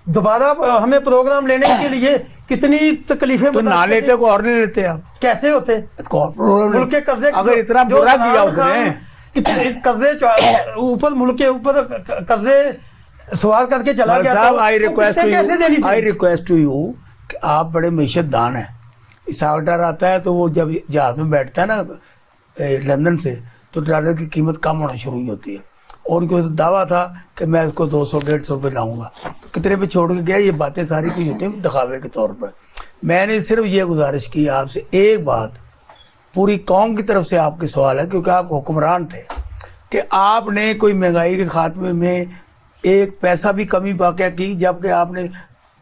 Speaker 2: दोबारा हमें प्रोग्राम लेने के लिए कितनी तकलीफें,
Speaker 1: तो ना लेते को और नहीं लेते आप?
Speaker 2: कैसे होते मुल्क के कर्जे?
Speaker 1: अगर इतना बुरा किया उसने,
Speaker 2: कर्जे ऊपर, मुल्क के ऊपर कर्जे सवाल करके चला गया।
Speaker 1: साहब आई रिक्वेस्ट टू यू कि आप बड़े मैशतदान हैं। सावटार आता है तो वो जब जहाज में बैठता है ना लंदन से, तो डॉलर की कीमत कम होना शुरू ही होती है। और उनको तो दावा था कि मैं उसको 200-150 रुपये लाऊंगा, तो कितने पे छोड़ के गया? ये बातें सारी कुछ होती हैं दिखावे के तौर पर। मैंने सिर्फ ये गुजारिश की आपसे, एक बात पूरी कौम की तरफ से आपके सवाल है, क्योंकि आप हुक्मरान थे, कि आपने कोई महंगाई के खात्मे में एक पैसा भी कमी वाक़या की, जबकि आपने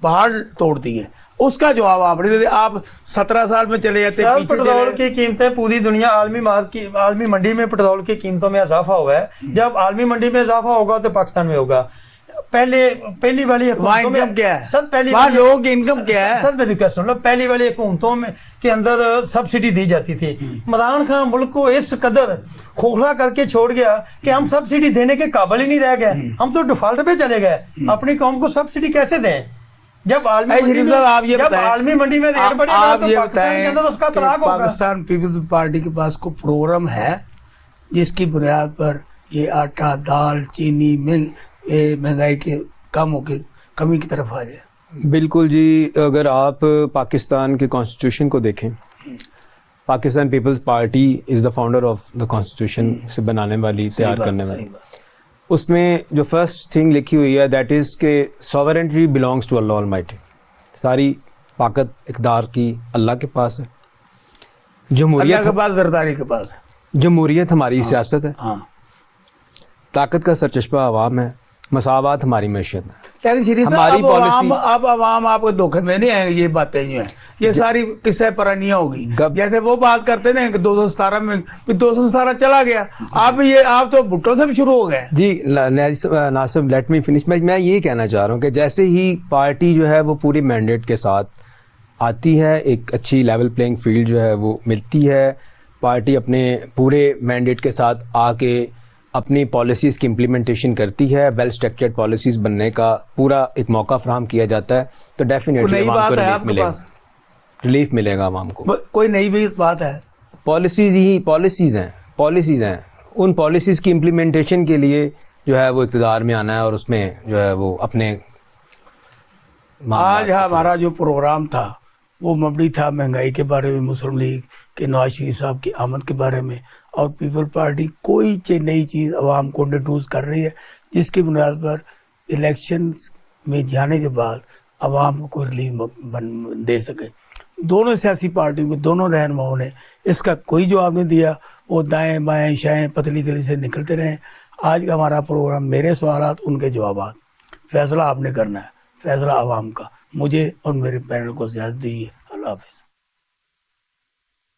Speaker 1: पहाड़ तोड़ दिए। उसका जवाब आपने दे दिया। आप 17 साल में चले जाते।
Speaker 2: पेट्रोल की कीमतें पूरी दुनिया, आलमी मंडी में पेट्रोल की कीमतों में इजाफा हुआ है। जब आलमी मंडी में इजाफा होगा तो पाकिस्तान में होगा। पहली वाली
Speaker 1: इनकम क्या है?
Speaker 2: सर पहली
Speaker 1: लोगों की इनकम क्या है?
Speaker 2: सर मेरी क्वेश्चन लो, पहली वाली हुकूमतों में के अंदर सब्सिडी दी जाती थी। इमरान खान मुल्क को इस कदर खोखला करके छोड़ गया कि हम सब्सिडी देने के काबिल ही नहीं रह गए। हम तो डिफॉल्ट पे चले गए। अपनी कौम को सब्सिडी कैसे दें? जब आलमी मंडी में रेट बढ़ेगा तो पाकिस्तान के अंदर उसका तलाक होगा।
Speaker 1: पाकिस्तान पीपल्स पार्टी के पास कोई प्रोग्राम है जिसकी बुनियाद पर ये आटा, दाल, चीनी महंगाई के कम होके कमी की तरफ आ जाए?
Speaker 3: बिल्कुल जी। अगर आप पाकिस्तान के कॉन्स्टिट्यूशन को देखें, Pakistan People's Party is the founder of the constitution से बनाने वाली, तैयार करने वाली। उसमें जो फर्स्ट थिंग लिखी हुई है दैट इज़ के sovereignty belongs to Allah almighty. सारी ताकत इक़्तिदार की अल्लाह के पास है। जमहूरियत
Speaker 1: के पास, जरदारी के पास है।
Speaker 3: जमहूरियत हमारी सियासत है। ताकत का सरचश्मा अवाम है। मसावात हमारी मैशियत है।
Speaker 1: हमारी पॉलिसी। अब अवाम आपको धोखे में नहीं आएंगे। ये बातें जो हैं ये सारी किस्से पुरानियां होगी। जैसे वो बात करते ना कि 217 में 217 चला गया। आप तो भुट्टो से भी शुरू हो गए
Speaker 3: जी। Nasib let me finish. मैं ये कहना चाह रहा हूँ कि जैसे ही पार्टी जो है वो पूरी मैंडेट के साथ आती है, एक अच्छी लेवल प्लेइंग फील्ड जो है वो मिलती है, पार्टी अपने पूरे मैंडेट के साथ आके अपनी पॉलिसीज़ की इम्प्लीमेंटेशन करती है, वेल स्ट्रक्चर्ड पॉलिसीज़ बनने का पूरा एक मौका फ्राहम किया जाता है, तो डेफिनेटली आवाम को रिलीफ मिलेगा आवाम को।
Speaker 1: कोई नई भी बात है?
Speaker 3: पॉलिसीज़ हैं। उन पॉलिसीज़ की इम्प्लीमेंटेशन के लिए जो है वो इक़्तिदार में आना है और उसमें जो है वो अपने
Speaker 1: आज हमारा जो प्रोग्राम था वो मबनी था महंगाई के बारे में, मुस्लिम लीग के नवाज शरीफ साहब की आमद के बारे में, और पीपल पार्टी कोई नई चीज़ अवाम को इंट्रोड्यूस कर रही है जिसकी बुनियाद पर इलेक्शन में जाने के बाद अवाम को कोई रिलीफ दे सके। दोनों सियासी पार्टियों के दोनों रहनुमाओं ने इसका कोई जवाब नहीं दिया। वो दाएं बाएं शाएं पतली गली से निकलते रहे। आज का हमारा प्रोग्राम मेरे सवालात उनके जवाबात, फैसला आपने करना है, फैसला आवाम का। मुझे और मेरे पैनल को इजाज़त दीजिए। अल्लाह हाफ़िज़।